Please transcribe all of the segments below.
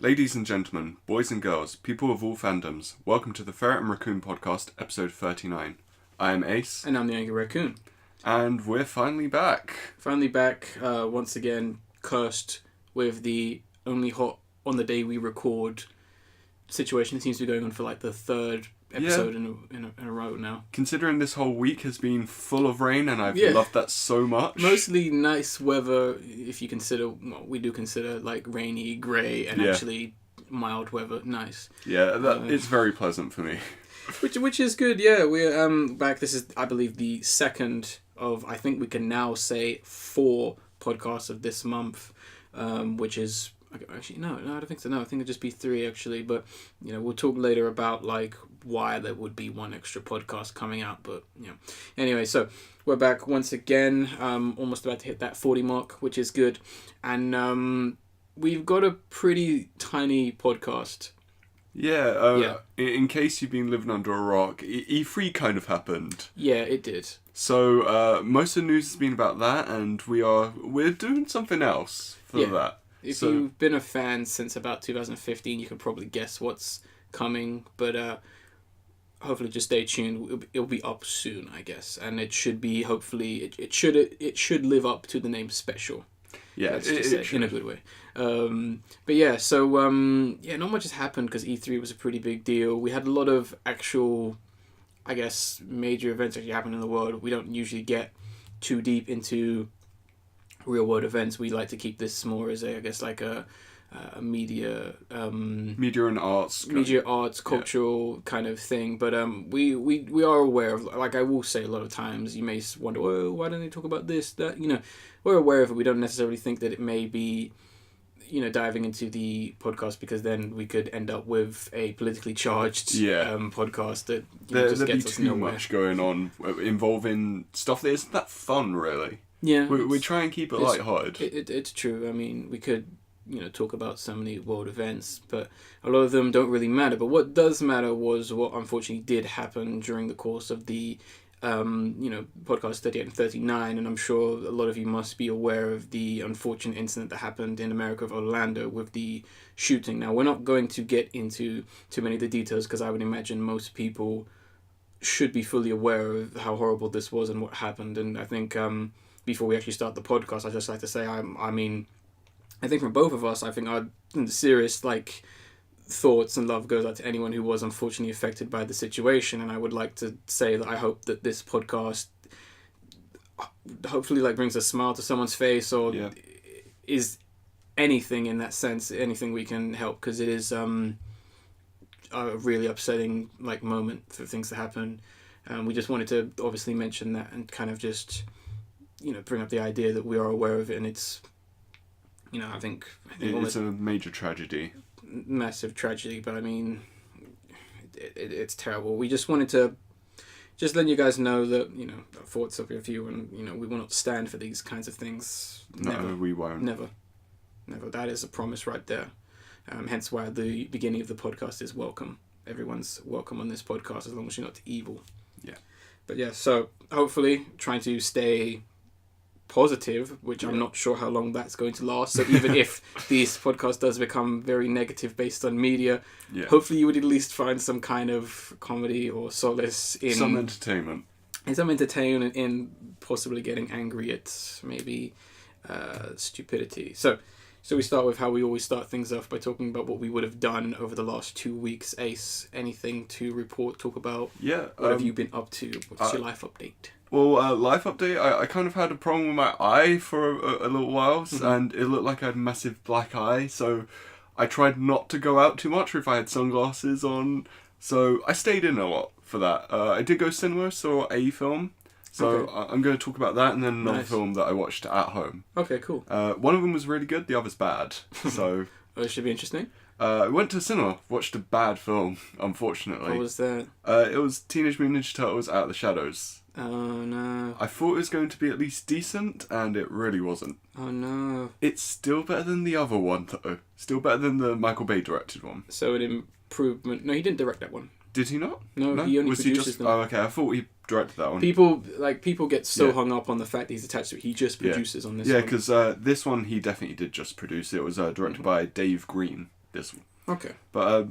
Ladies and gentlemen, boys and girls, people of all fandoms, welcome to the Ferret and Raccoon podcast, episode 39. I am Ace. And I'm the Angry Raccoon. And we're finally back. Once again, cursed with the only hot on the day we record situation. It seems to be going on for like the third episode in a row now. Considering this whole week has been full of rain, and I've loved that so much. Mostly nice weather, if you consider, we do consider like rainy, grey, and actually mild weather nice. Yeah, it's very pleasant for me. Which is good, yeah. We're back. This is, I believe, the second of, I think we can now say, 4 podcasts of this month, which is... Actually, no, I don't think so. No, I think it'd just be 3 actually. But we'll talk later about like why there would be one extra podcast coming out. But anyway, so we're back once again. Almost about to hit that 40 mark, which is good, and we've got a pretty tiny podcast. In case you've been living under a rock, E3 kind of happened. Yeah, it did. So most of the news has been about that, and we're doing something else for that. If you've been a fan since about 2015, you can probably guess what's coming, but hopefully just stay tuned. It'll be up soon, I guess, and it should be, hopefully, it should live up to the name Special. Yeah, it should. In a good way. But yeah, so not much has happened because E3 was a pretty big deal. We had a lot of actual, I guess, major events actually happen in the world. We don't usually get too deep into real world events. We like to keep this more as a media and arts cultural kind of thing, but we are aware of, like I will say a lot of times you may wonder, oh, why don't they talk about this, that, we're aware of it. We don't necessarily think that it may be diving into the podcast, because then we could end up with a politically charged podcast that just gets us nowhere. There's too much going on involving stuff that isn't that fun, really. Yeah, we try and keep it lighthearted. It's true. I mean, we could, talk about so many world events, but a lot of them don't really matter. But what does matter was what unfortunately did happen during the course of the, podcast 38 and 39. And I'm sure a lot of you must be aware of the unfortunate incident that happened in America of Orlando with the shooting. Now, we're not going to get into too many of the details, because I would imagine most people should be fully aware of how horrible this was and what happened. And I think... before we actually start the podcast, I'd just like to say, I think from both of us, I think our serious thoughts and love goes out to anyone who was unfortunately affected by the situation. And I would like to say that I hope that this podcast hopefully brings a smile to someone's face, or is anything in that sense, anything we can help, because it is a really upsetting moment for things to happen. We just wanted to obviously mention that and kind of just... bring up the idea that we are aware of it, and it's, I think it's a major tragedy. Massive tragedy, but I mean, it's terrible. We just wanted to just let you guys know that, our thoughts are with you, and, we will not stand for these kinds of things. No, we won't. Never. That is a promise right there. Hence why the beginning of the podcast is welcome. Everyone's welcome on this podcast, as long as you're not evil. Yeah. But yeah, so hopefully trying to stay positive, which I'm not sure how long that's going to last. So even if this podcast does become very negative based on media, hopefully you would at least find some kind of comedy or solace in... some entertainment. In some entertainment, in possibly getting angry at maybe stupidity. So we start with how we always start things off, by talking about what we would have done over the last 2 weeks. Ace, anything to report, talk about? Yeah. What have you been up to? What's your life update? Well, life update, I kind of had a problem with my eye for a little while, and it looked like I had a massive black eye, so I tried not to go out too much if I had sunglasses on, so I stayed in a lot for that. I did go cinema, saw a film, so I'm going to talk about that, and then another film that I watched at home. Okay, cool. One of them was really good, the other's bad, so... Oh, it should be interesting. I went to the cinema, watched a bad film, unfortunately. What was that? It was Teenage Mutant Ninja Turtles Out of the Shadows. Oh no. I thought it was going to be at least decent, and it really wasn't. Oh no. It's still better than the other one, though. Still better than the Michael Bay directed one. So an improvement... No, he didn't direct that one. Did he not? No, he only produces them. Oh, okay. I thought he directed that one. People get so hung up on the fact that he's attached to it. He just produces on this one. Yeah, because this one he definitely did just produce. It was directed by Dave Green. this one. Okay. But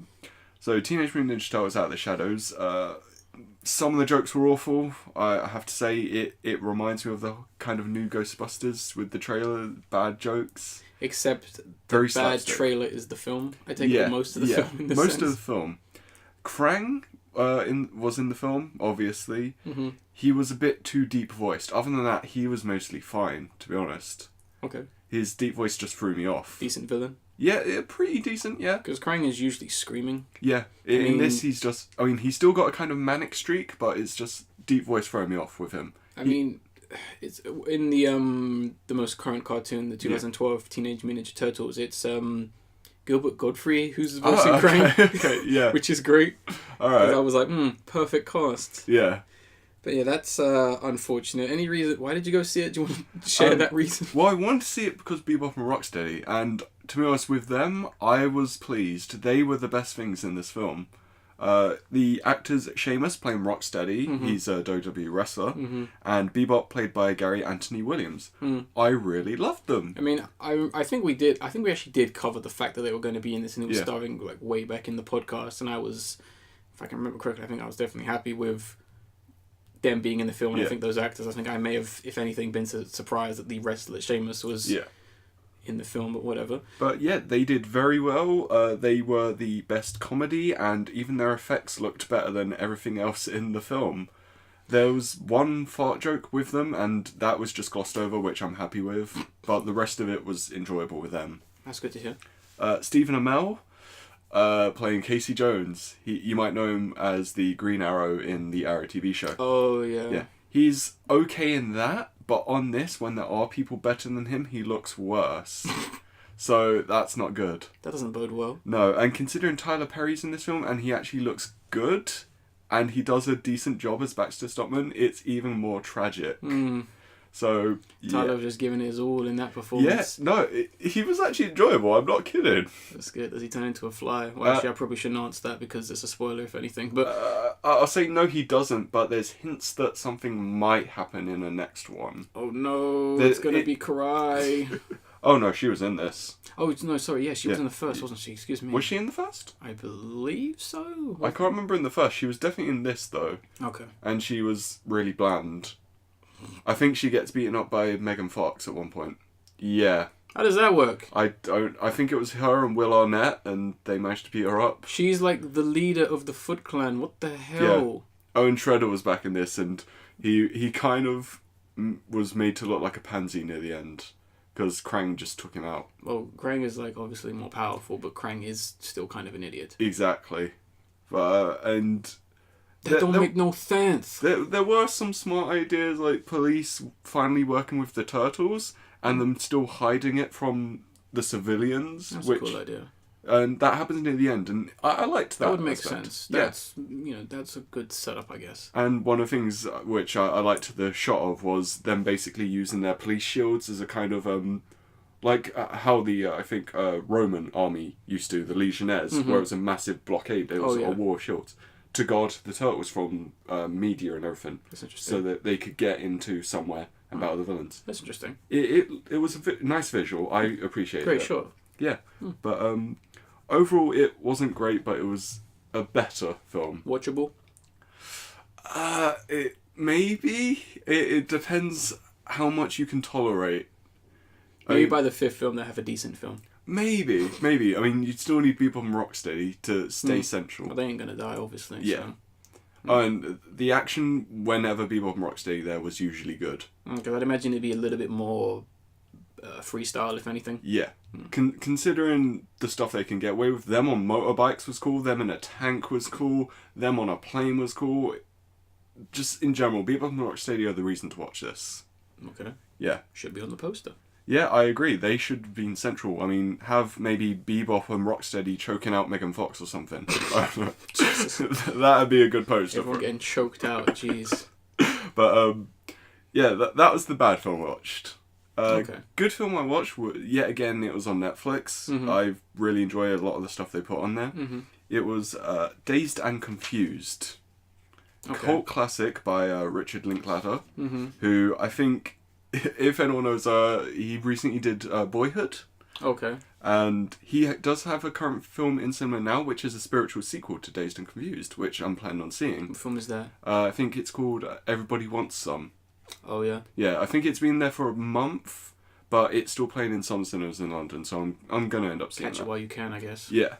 so Teenage Mutant Ninja Turtles Out of the Shadows. Some of the jokes were awful. I have to say it reminds me of the kind of new Ghostbusters with the trailer. Bad jokes. Except Very the bad slapstick. trailer is the film. I take it most of the film in this most sense. of the film. Krang was in the film, obviously. Mm-hmm. He was a bit too deep voiced. Other than that, he was mostly fine, to be honest. Okay. His deep voice just threw me off. Decent villain. Yeah, pretty decent, yeah. Because Krang is usually screaming. Yeah, in this he's just... I mean, he's still got a kind of manic streak, but it's just deep voice throwing me off with him. I mean, it's in the most current cartoon, the 2012 Teenage Mutant Ninja Turtles, it's Gilbert Godfrey who's voicing Krang. Okay, yeah. Which is great. Alright. I was like, perfect cast. Yeah. But yeah, that's unfortunate. Any reason? Why did you go see it? Do you want to share that reason? Well, I wanted to see it because Bebop and Rocksteady, and to be honest with them, I was pleased. They were the best things in this film. The actors Seamus playing Rocksteady, he's a WWE wrestler, and Bebop played by Gary Anthony Williams. I really loved them. I mean, I think we did. I think we actually did cover the fact that they were going to be in this, and it was starring like way back in the podcast. And I was, if I can remember correctly, I think I was definitely happy with them being in the film. And I think those actors, I think I may have, if anything, been surprised that the wrestler Seamus was in the film, but whatever. But yeah, they did very well. They were the best comedy, and even their effects looked better than everything else in the film. There was one fart joke with them, and that was just glossed over, which I'm happy with. But the rest of it was enjoyable with them. That's good to hear. Stephen Amell, playing Casey Jones. You might know him as the Green Arrow in the Arrow TV show. Oh, yeah. Yeah. He's okay in that, but on this, when there are people better than him, he looks worse. So that's not good. That doesn't bode well. No, and considering Tyler Perry's in this film and he actually looks good, and he does a decent job as Baxter Stockman, it's even more tragic. So Tyler was just giving it his all in that performance. Yeah, no, he was actually enjoyable. I'm not kidding. That's good. Does he turn into a fly? Well, actually, I probably shouldn't answer that because it's a spoiler, if anything. But I'll say no, he doesn't. But there's hints that something might happen in the next one. Oh no, it's gonna be Karai. Oh no, she was in this. Oh no, sorry. Yeah, she was in the first, wasn't she? Excuse me. Was she in the first? I believe so. I can't remember in the first. She was definitely in this though. Okay. And she was really bland. I think she gets beaten up by Megan Fox at one point. Yeah. How does that work? I don't. I think it was her and Will Arnett, and they managed to beat her up. She's like the leader of the Foot Clan. What the hell? Yeah. Owen Shredder was back in this, and he kind of was made to look like a pansy near the end because Krang just took him out. Well, Krang is like obviously more powerful, but Krang is still kind of an idiot. Exactly. And that don't make no sense. There were some smart ideas, like police finally working with the turtles and them still hiding it from the civilians. That's a cool idea. And that happens near the end, and I liked that. That would make aspect. sense. That's that's a good setup, I guess. And one of the things which I liked the shot of was them basically using their police shields as a kind of like how the I think Roman army used to, the Legionnaires, where it was a massive blockade. There was a war of shields to guard the turtles from media and everything. That's interesting. So that they could get into somewhere and battle the villains. That's interesting. It was a nice visual. I appreciated it. Great shot. Yeah. But overall it wasn't great, but it was a better film. Watchable? Maybe. It depends how much you can tolerate. Maybe by the fifth film they'll have a decent film. Maybe. I mean, you'd still need people from Rocksteady to stay central. Well, they ain't gonna die, obviously. Yeah. So. And the action, whenever Bebop and Rocksteady there, was usually good. Okay, I'd imagine it'd be a little bit more freestyle, if anything. Yeah. Considering the stuff they can get away with, them on motorbikes was cool, them in a tank was cool, them on a plane was cool. Just in general, Bebop and Rocksteady are the reason to watch this. Okay. Yeah. Should be on the poster. Yeah, I agree. They should have been central. I mean, have maybe Bebop and Rocksteady choking out Megan Fox or something. That'd be a good poster. Everyone getting choked out, jeez. But, yeah, that was the bad film I watched. Okay. Good film I watched, yet again, it was on Netflix. I really enjoy a lot of the stuff they put on there. It was Dazed and Confused. Okay. Cult classic by Richard Linklater, who I think... If anyone knows, he recently did Boyhood. Okay. And he does have a current film in cinema now, which is a spiritual sequel to Dazed and Confused, which I'm planning on seeing. What film is that? I think it's called Everybody Wants Some. Oh, yeah? Yeah, I think it's been there for a month, but it's still playing in some cinemas in London, so I'm going to end up seeing Catch that. it while you can, I guess. Yeah.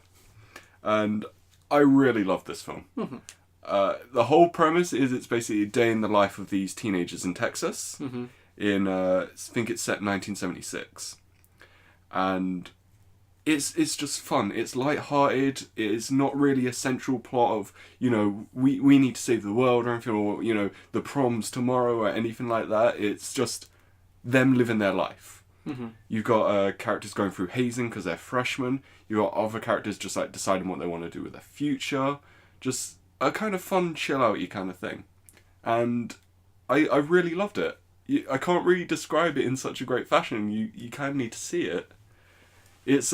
And I really love this film. Mm-hmm. The whole premise is it's basically a day in the life of these teenagers in Texas. Mm-hmm. I think it's set in 1976. And it's just fun. It's light-hearted. It's not really a central plot of, we need to save the world or anything, or, the prom's tomorrow or anything like that. It's just them living their life. Mm-hmm. You've got characters going through hazing because they're freshmen. You've got other characters just like deciding what they want to do with their future. Just a kind of fun, chill-out-y kind of thing. And I really loved it. I can't really describe it in such a great fashion. You kind of need to see it. It's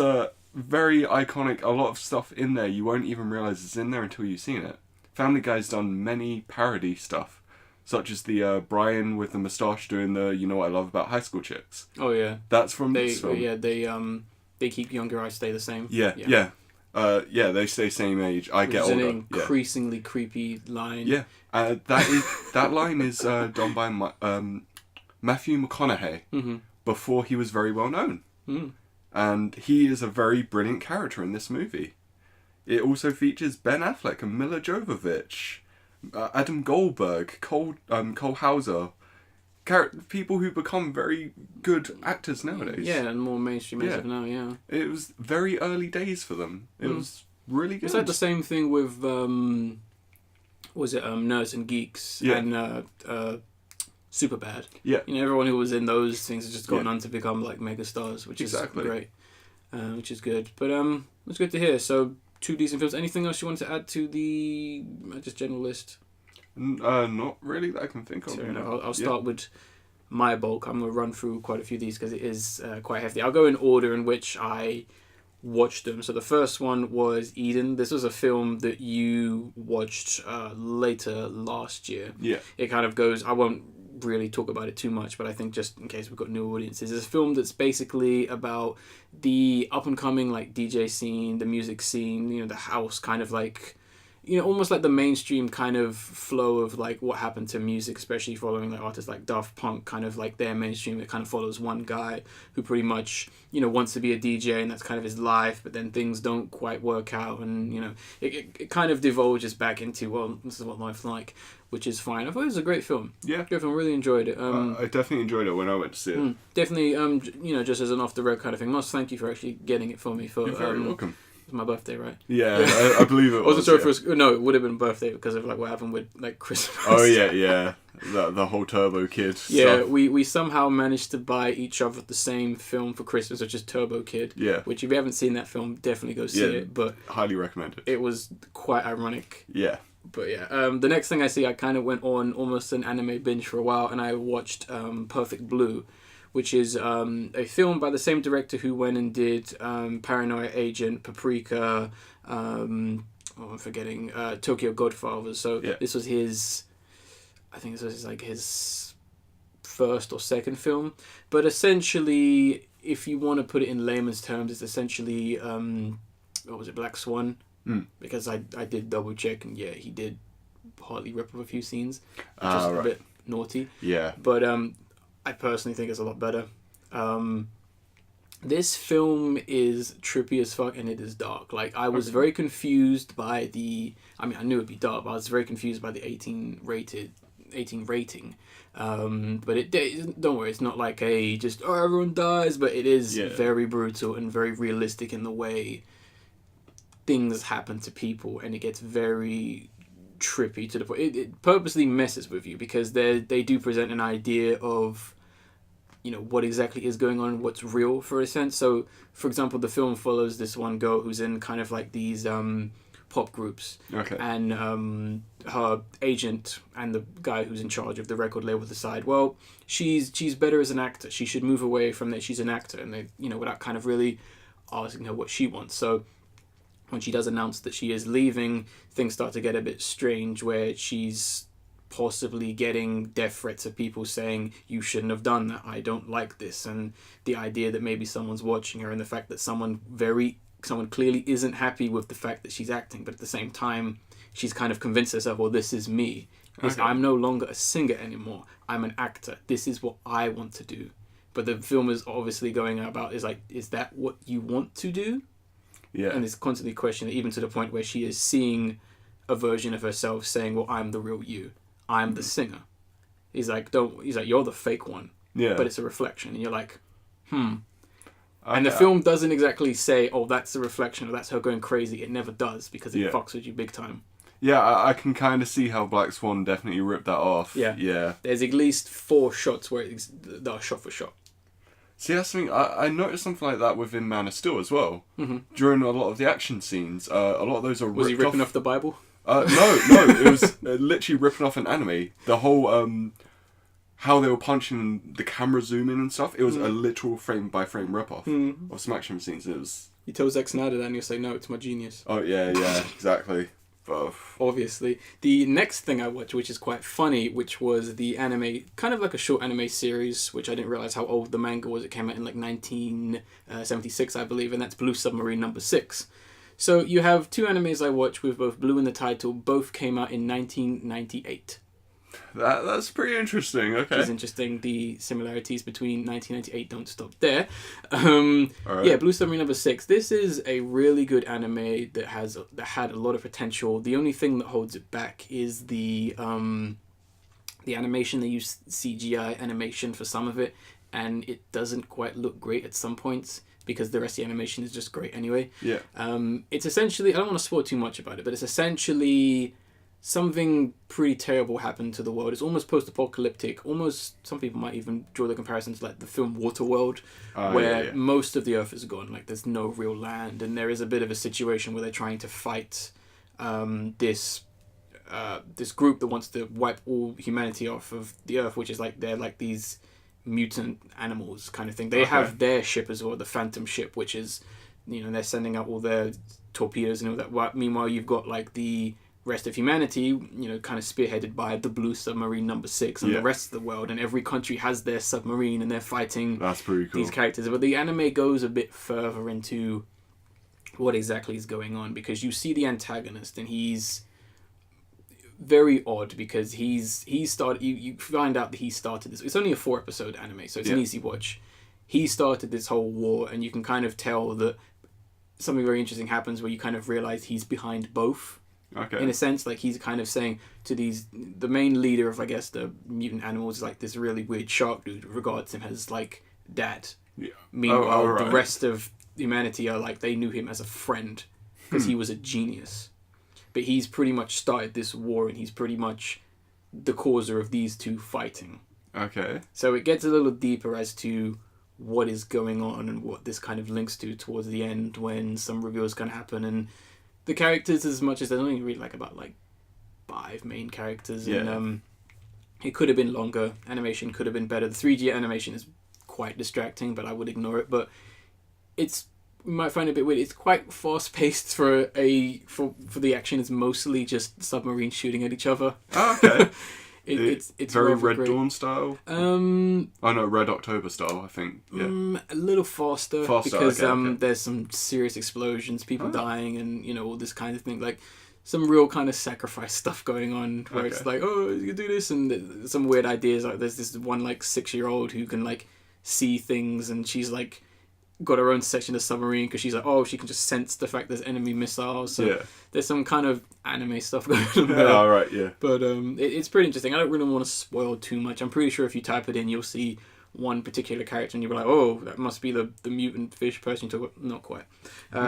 very iconic. A lot of stuff in there you won't even realise is in there until you've seen it. Family Guy's done many parody stuff, such as the Brian with the moustache doing the "You Know What I Love About High School Chicks." Oh yeah, that's from this film. Yeah, they keep younger, I stay the same. Yeah. They stay same age. I get older. An increasingly creepy line. Yeah, that line is done by Matthew McConaughey before he was very well known. Mm. And he is a very brilliant character in this movie. It also features Ben Affleck and Mila Jovovich, Adam Goldberg, Cole Hauser, people who become very good actors nowadays. Yeah, and more mainstream as of now, yeah. It was very early days for them. It was really good. It's like the same thing with, Nerds and Geeks and Superbad. Yeah. Everyone who was in those things has just gone on to become like mega stars, which is great. Which is good. But it's good to hear. So, 2 decent films. Anything else you want to add to the just general list? Not really that I can think of. I'll start with my bulk. I'm going to run through quite a few of these because it is quite hefty. I'll go in order in which I watched them. So the first one was Eden. This was a film that you watched later last year. Yeah. It kind of goes... I won't really talk about it too much, but I think just in case we've got new audiences, it's a film that's basically about the up and coming like DJ scene, the music scene, the house kind of like, almost like the mainstream kind of flow of like what happened to music, especially following like artists like Daft Punk, kind of like their mainstream. It kind of follows one guy who pretty much wants to be a DJ, and that's kind of his life, but then things don't quite work out, and it kind of divulges back into, well, this is what life's like, which is fine. I thought it was a great film. Yeah. Great film. Really enjoyed it. I definitely enjoyed it when I went to see it. Definitely, just as an off-the-road kind of thing. Most thank you for actually getting it for me. You're very welcome. It was my birthday, right? Yeah, I believe it was. I wasn't sure if it was... No, it would have been birthday because of like what happened with like Christmas. Oh, yeah. The whole Turbo Kid Yeah, stuff. we somehow managed to buy each other the same film for Christmas, which is Turbo Kid. Yeah. Which, if you haven't seen that film, definitely go see it. But highly recommend it. It was quite ironic. Yeah. But yeah, the next thing I see, I kind of went on almost an anime binge for a while, and I watched Perfect Blue, which is a film by the same director who went and did Paranoia Agent, Paprika, I'm forgetting, Tokyo Godfathers. So this was his, I think this was like his first or second film. But essentially, if you want to put it in layman's terms, it's essentially, Black Swan? Because I did double check, and he did partly rip up a few scenes, which is a bit naughty. Yeah. But I personally think it's a lot better. This film is trippy as fuck, and it is dark. Like, I was very confused by I knew it'd be dark, but I was very confused by the 18 rating. But don't worry, it's not like everyone dies, but it is very brutal and very realistic in the way things happen to people, and it gets very trippy to the point. It purposely messes with you because they do present an idea of what exactly is going on, what's real for a sense. So, for example, the film follows this one girl who's in kind of like these pop groups, and her agent and the guy who's in charge of the record label decide, well, she's better as an actor, she should move away from that, she's an actor, and they without kind of really asking her what she wants. So when she does announce that she is leaving, things start to get a bit strange, where she's possibly getting death threats of people saying you shouldn't have done that, I don't like this, and the idea that maybe someone's watching her, and the fact that someone clearly isn't happy with the fact that she's acting, but at the same time she's kind of convinced herself, well, this is me. Okay. I'm no longer a singer anymore, I'm an actor, this is what I want to do. But the film is obviously going about is that what you want to do? Yeah. And it's constantly questioning, even to the point where she is seeing a version of herself saying, well, I'm the real you, I'm the singer. He's like, you're the fake one. Yeah. But it's a reflection, and you're like, And the film doesn't exactly say, oh, that's a reflection, or that's her going crazy. It never does, because it fucks with you big time. Yeah, I can kind of see how Black Swan definitely ripped that off. Yeah. There's at least 4 shots that are shot for shot. See, that's something I noticed something like that within Man of Steel as well. Mm-hmm. During a lot of the action scenes, a lot of those are ripped off. Was he ripping off the Bible? No, it was literally ripping off an anime. The whole how they were punching, the camera zoom in and stuff. It was a literal frame by frame rip off of some action scenes. It was. You tell Zack Snyder that, and you'll say, no, it's my genius. Oh yeah, exactly. Obviously. The next thing I watched, which is quite funny, which was the anime, kind of like a short anime series, which I didn't realise how old the manga was. It came out in like 1976, I believe, and that's Blue Submarine number 6. So you have 2 animes I watched with both Blue in the title. Both came out in 1998. That's pretty interesting. Okay. Which is interesting. The similarities between 1998 don't stop there. Right. Yeah, Blue Submarine number 6. This is a really good anime that had a lot of potential. The only thing that holds it back is the animation. They use CGI animation for some of it, and it doesn't quite look great at some points, because the rest of the animation is just great anyway. Yeah. It's essentially, I don't want to spoil too much about it, but it's essentially something pretty terrible happened to the world. It's almost post-apocalyptic. Almost, some people might even draw the comparisons like the film Waterworld, where most of the Earth is gone. Like, there's no real land, and there is a bit of a situation where they're trying to fight this group that wants to wipe all humanity off of the Earth, which is like they're like these mutant animals kind of thing. They have their ship as well, the Phantom ship, which is, they're sending out all their torpedoes and all that. Meanwhile, you've got like the rest of humanity, kind of spearheaded by the Blue Submarine number 6 and the rest of the world, and every country has their submarine and they're fighting That's pretty cool. these characters. But the anime goes a bit further into what exactly is going on, because you see the antagonist, and he's very odd, because he started, you find out that he started this. It's only a 4-episode anime, so it's an easy watch. He started this whole war, and you can kind of tell that something very interesting happens where you kind of realize he's behind both. Okay. In a sense, like, he's kind of saying to the main leader of, I guess, the mutant animals is like this really weird shark dude who regards him as like dad. Yeah. Meanwhile, the rest of humanity are like, they knew him as a friend because he was a genius. But he's pretty much started this war, and he's pretty much the causer of these two fighting. Okay. So it gets a little deeper as to what is going on and what this kind of links to towards the end, when some reveals can happen. And the characters, as much as there's only really like about like 5 main characters, and it could have been longer. Animation could have been better. The 3D animation is quite distracting, but I would ignore it. But you might find it a bit weird. It's quite fast paced for the action is mostly just submarines shooting at each other. Oh, okay. It's very Red great. Dawn style. No, Red October style. I think. Yeah. A little faster because there's some serious explosions, people dying, and all this kind of thing. Like some real kind of sacrifice stuff going on, where it's like, oh, you can do this, and some weird ideas. Like there's this one like 6-year-old who can like see things, and she's like got her own section of submarine because she's like, oh, she can just sense the fact there's enemy missiles. So there's some kind of anime stuff going on there. All right, yeah. But it's pretty interesting. I don't really want to spoil too much. I'm pretty sure if you type it in, you'll see one particular character and you'll be like, oh, that must be the mutant fish person you talk about. Not quite.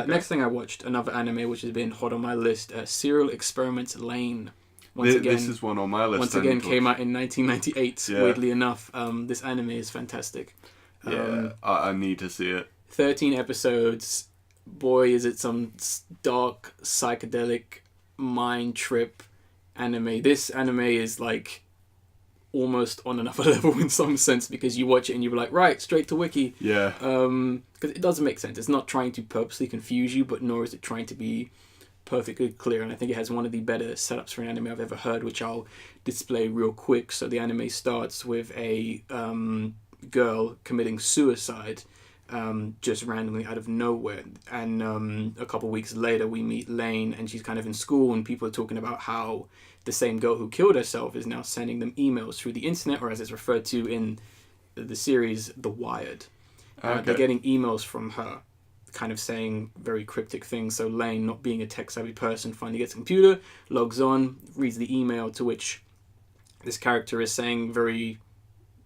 Next thing I watched, another anime which has been hot on my list, Serial Experiments Lane. This is one on my list. Once again, came out in 1998, weirdly enough. This anime is fantastic. I need to see it. 13 episodes. Boy, is it some dark, psychedelic, mind trip anime. This anime is like almost on another level in some sense, because you watch it and you're like, right, straight to wiki. Yeah. Because it doesn't make sense. It's not trying to purposely confuse you, but nor is it trying to be perfectly clear, and I think it has one of the better setups for an anime I've ever heard, which I'll display real quick. So the anime starts with a girl committing suicide just randomly out of nowhere, and a couple of weeks later we meet Lane, and she's kind of in school, and people are talking about how the same girl who killed herself is now sending them emails through the internet, or as it's referred to in the series, The Wired. They're getting emails from her kind of saying very cryptic things. So Lane, not being a tech-savvy person, finally gets a computer, logs on, reads the email, to which this character is saying very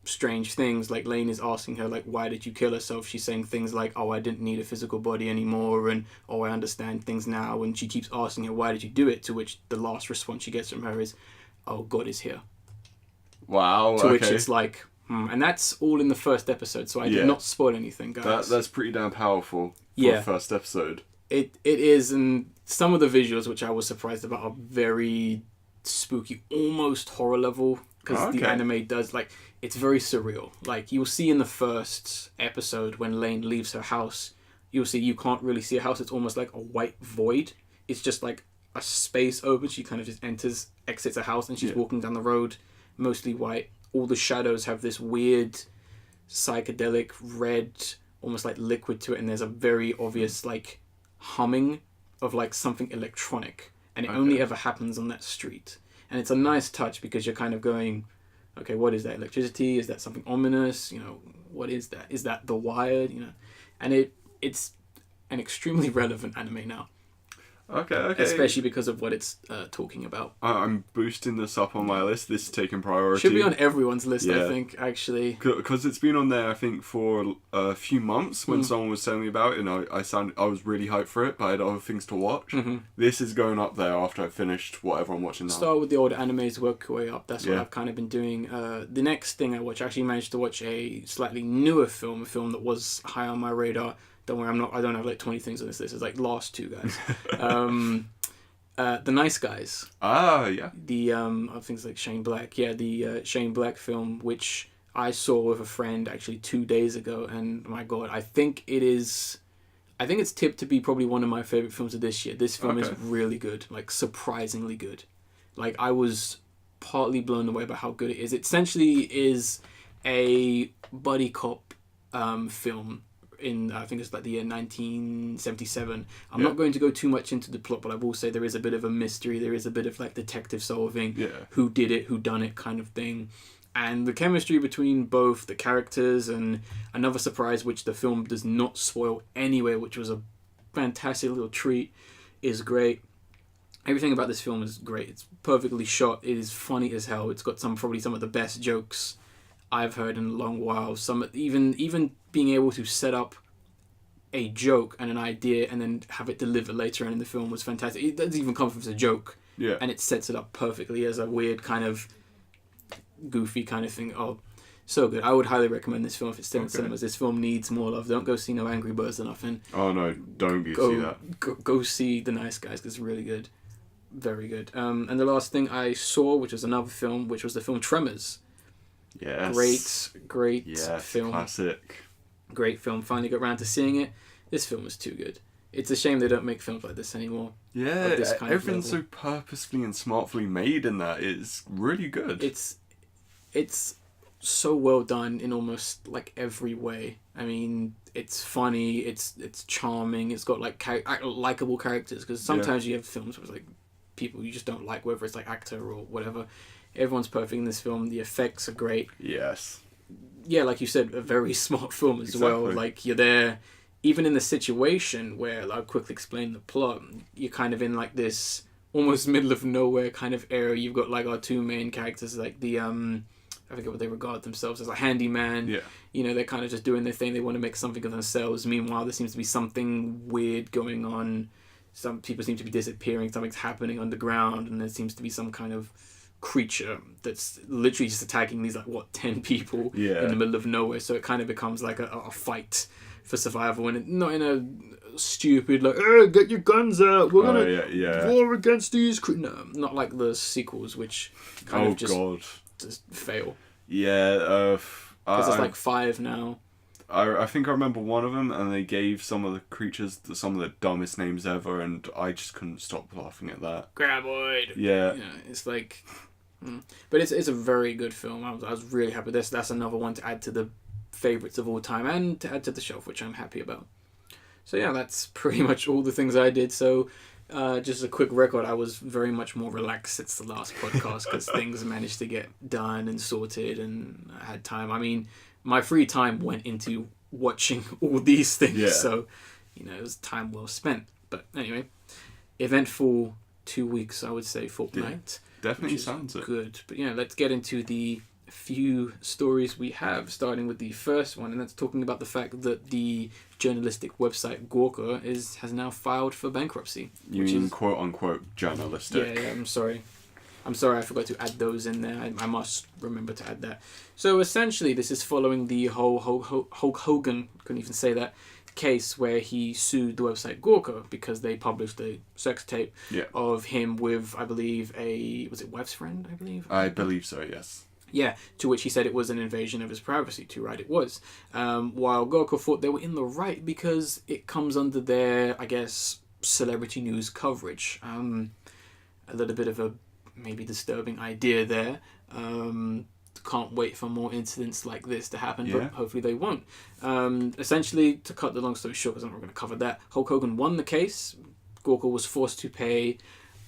strange things. Like, Lane is asking her, like, why did you kill yourself? She's saying things like, oh, I didn't need a physical body anymore, and oh, I understand things now. And she keeps asking her, why did you do it? To which the last response she gets from her is, oh, God is here. Wow. To which it's like, and that's all in the first episode, so I did not spoil anything, guys. That's pretty damn powerful for the first episode. It is, and some of the visuals, which I was surprised about, are very spooky, almost horror level, because the anime does, like, it's very surreal. Like, you'll see in the first episode when Lane leaves her house, you'll see you can't really see a house. It's almost like a white void. It's just like a space open. She kind of just exits a house, and she's walking down the road, mostly white. All the shadows have this weird psychedelic red, almost like liquid to it, and there's a very obvious like humming of like something electronic, and it only ever happens on that street. And it's a nice touch, because you're kind of going, okay, what is that? Electricity? Is that something ominous? You know, what is that? Is that The Wired? You know, and it's an extremely relevant anime now. Okay. Especially because of what it's talking about. I'm boosting this up on my list. This is taking priority. Should be on everyone's list, I think, actually. Because it's been on there, I think, for a few months when someone was telling me about it, and I was really hyped for it, but I had other things to watch. Mm-hmm. This is going up there after I finished whatever I'm watching now. Start with the older animes, work your way up. That's what I've kind of been doing. The next thing I watched, I actually managed to watch a slightly newer film, a film that was high on my radar. Don't worry, I don't have like 20 things on this list. It's like last two guys. The Nice Guys. Ah, yeah. The I think it's like Shane Black. Yeah, the Shane Black film, which I saw with a friend actually 2 days ago, and my God, I think it's tipped to be probably one of my favorite films of this year. This film is really good, like surprisingly good. Like, I was partly blown away by how good it is. It essentially is a buddy cop film in, I think it's like the year 1977. I'm not going to go too much into the plot, but I will say there is a bit of a mystery. There is a bit of like detective solving, who did it, who done it kind of thing. And the chemistry between both the characters, and another surprise, which the film does not spoil anyway, which was a fantastic little treat, is great. Everything about this film is great. It's perfectly shot. It is funny as hell. It's got probably some of the best jokes I've heard in a long while. Some even being able to set up a joke and an idea and then have it delivered later on in the film was fantastic. It doesn't even come from as a joke, and it sets it up perfectly as a weird kind of goofy kind of thing. Oh, so good. I would highly recommend this film if it's still in cinemas. This film needs more love. Don't go see no Angry Birds or nothing. Oh no, don't see that. Go see The Nice Guys, because it's really good. Very good. And the last thing I saw, which was another film, which was the film Tremors. Yes. Great film. Classic. Great film. Finally got around to seeing it. This film was too good. It's a shame they don't make films like this anymore. Yeah, everything's so purposefully and smartly made in that. It's really good. It's so well done in almost like every way. I mean, it's funny, it's charming, it's got like likable characters, because sometimes you have films where it's like people you just don't like, whether it's like actor or whatever. Everyone's perfect in this film. The effects are great. Yes. Yeah, like you said, a very smart film as well. Like, you're there, even in the situation where, I'll quickly explain the plot, you're kind of in like this almost middle of nowhere kind of area. You've got like our two main characters, like the, I forget what they regard themselves as, a handyman. Yeah. You know, they're kind of just doing their thing. They want to make something of themselves. Meanwhile, there seems to be something weird going on. Some people seem to be disappearing. Something's happening underground, and there seems to be some kind of creature that's literally just attacking these 10 people in the middle of nowhere. So it kind of becomes like a fight for survival, and not in a stupid get your guns out, we're gonna war against these no, not like the sequels, which kind of just fail. Because there's like 5 now. I think I remember one of them, and they gave some of the creatures some of the dumbest names ever, and I just couldn't stop laughing at that. Graboid. Yeah. It's like... But it's a very good film. I was really happy. That's another one to add to the favourites of all time, and to add to the shelf, which I'm happy about. So yeah, that's pretty much all the things I did. So just a quick record, I was very much more relaxed since the last podcast because things managed to get done and sorted, and I had time. I mean, my free time went into watching all these things, so it was time well spent. But anyway, eventful 2 weeks, I would say, fortnight. Definitely sounds it. Good. But let's get into the few stories we have, starting with the first one, and that's talking about the fact that the journalistic website Gawker has now filed for bankruptcy. You mean quote unquote journalistic? Yeah, I'm sorry, I forgot to add those in there. I must remember to add that. So essentially, this is following the whole Hulk Hogan, couldn't even say that, case where he sued the website Gawker because they published a sex tape of him with, I believe, was it wife's friend, I believe? I believe so, yes. Yeah, to which he said it was an invasion of his privacy. Too right it was. While Gawker thought they were in the right because it comes under their, I guess, celebrity news coverage. A little bit of a maybe disturbing idea there. Can't wait for more incidents like this to happen, but hopefully they won't. Essentially, to cut the long story short, because I'm not going to cover that, Hulk Hogan won the case. Gawker was forced to pay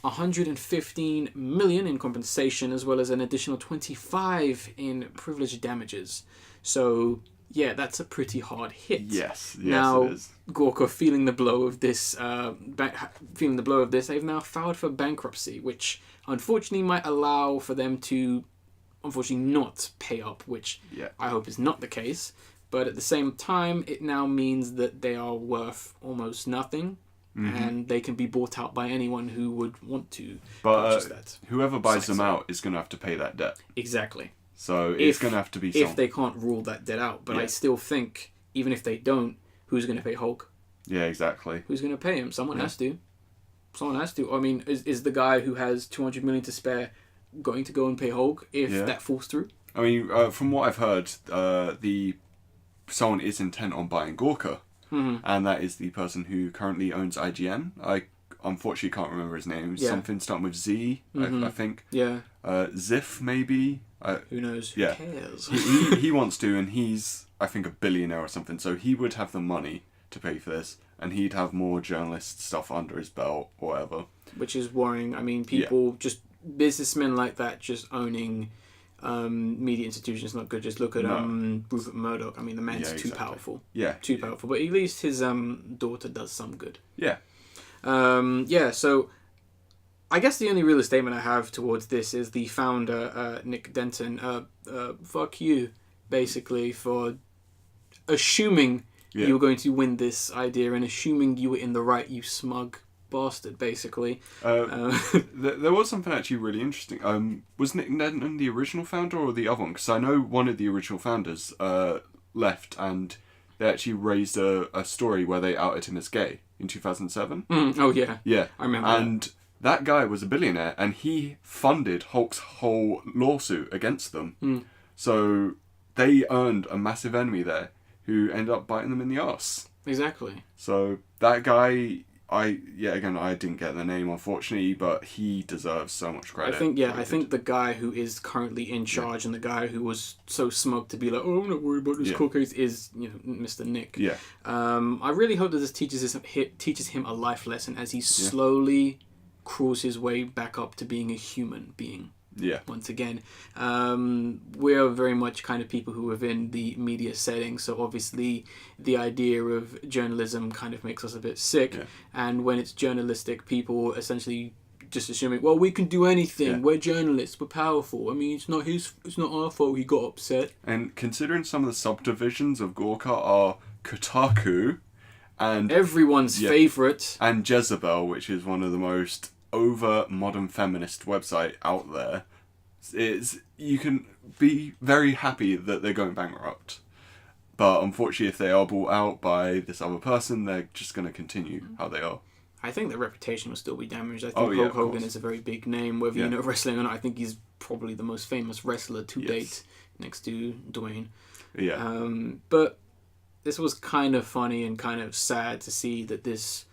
115 million in compensation, as well as an additional 25 in privilege damages. So yeah, that's a pretty hard hit. Yes, now, it is. Gawker feeling the blow of this, they've now filed for bankruptcy, which unfortunately might allow for them to, unfortunately, not pay up, which I hope is not the case. But at the same time, it now means that they are worth almost nothing. Mm-hmm. And they can be bought out by anyone who would want to purchase that. Whoever buys them out is going to have to pay that debt. Exactly. So it's going to have to be if they can't rule that debt out. But I still think, even if they don't, who's going to pay Hulk? Yeah, exactly. Who's going to pay him? Someone has to. Someone has to. I mean, is the guy who has 200 million to spare going to go and pay Hulk if that falls through? I mean, from what I've heard, someone is intent on buying Gawker. Mm-hmm. And that is the person who currently owns IGN. I unfortunately can't remember his name. Something starting with Z, I think. Yeah. Ziff, maybe. Who knows? Yeah. Who cares? he wants to, and he's, I think, a billionaire or something. So he would have the money to pay for this, and he'd have more journalist stuff under his belt or whatever. Which is worrying. I mean, people, just businessmen like that, just owning media institutions, not good. Just look at Rupert Murdoch. I mean, the man's too powerful. Yeah. Too powerful. But at least his daughter does some good. Yeah. So I guess the only real statement I have towards this is the founder, Nick Denton, fuck you, basically, for assuming you were going to win this idea and assuming you were in the right, you smug bastard, basically. There was something actually really interesting. Was Nick Denton the original founder or the other one? Because I know one of the original founders left, and they actually raised a story where they outed him as gay in 2007. Oh yeah, yeah, I remember. And that guy was a billionaire, and he funded Hulk's whole lawsuit against them. So they earned a massive enemy there, who ended up biting them in the arse. Exactly. So that guy. I didn't get the name, unfortunately, but he deserves so much credit. I think the guy who is currently in charge and the guy who was so smug to be like, oh, I'm not worried about this court case, is Mr. Nick. Yeah. I really hope that this teaches him a life lesson as he slowly crawls his way back up to being a human being. Yeah. Once again, we are very much kind of people who are in the media setting, so obviously the idea of journalism kind of makes us a bit sick. Yeah. And when it's journalistic, people essentially just assuming, well, we can do anything. Yeah. We're journalists. We're powerful. I mean, it's not our fault he got upset. And considering some of the subdivisions of Gawker are Kotaku, and everyone's favourite, and Jezebel, which is one of the most over modern feminist website out there, you can be very happy that they're going bankrupt. But unfortunately, if they are bought out by this other person, they're just going to continue how they are. I think their reputation will still be damaged. I think Hulk Hogan is a very big name, whether you know wrestling or not. I think he's probably the most famous wrestler to date, next to Dwayne. Yeah. But this was kind of funny and kind of sad to see that this.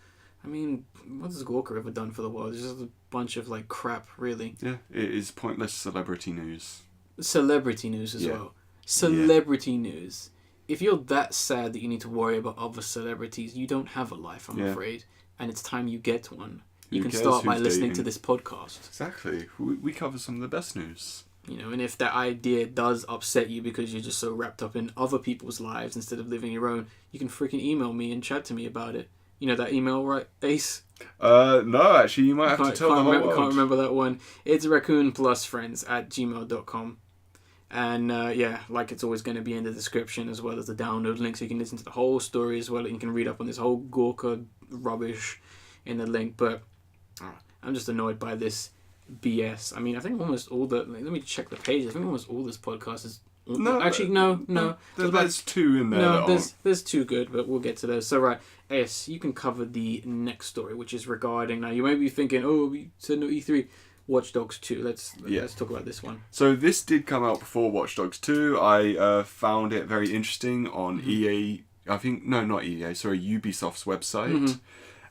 I mean, what has Gawker ever done for the world? It's just a bunch of like crap, really. Yeah, it is pointless celebrity news. Celebrity news as well. Celebrity news. If you're that sad that you need to worry about other celebrities, you don't have a life, I'm afraid. And it's time you get one. You can start by listening to this podcast. Exactly. We cover some of the best news. You know, and if that idea does upset you because you're just so wrapped up in other people's lives instead of living your own, you can freaking email me and chat to me about it. You know that email, right, Ace? No, actually, you might have to tell the whole world. Can't remember that one. It's raccoonplusfriends@gmail.com. And like it's always going to be in the description as well as the download link, so you can listen to the whole story as well, and you can read up on this whole Gawker rubbish in the link. But I'm just annoyed by this BS. I mean, I think almost all the... let me check the page. I think almost all this podcast is... No. There's two in there. No, there's two good, but we'll get to those. So, right, Ace, you can cover the next story, which is regarding... Now, you may be thinking, we said no E3... Watch Dogs 2. Let's talk about this one. So this did come out before Watch Dogs 2. I found it very interesting on EA. I think not EA. Sorry, Ubisoft's website,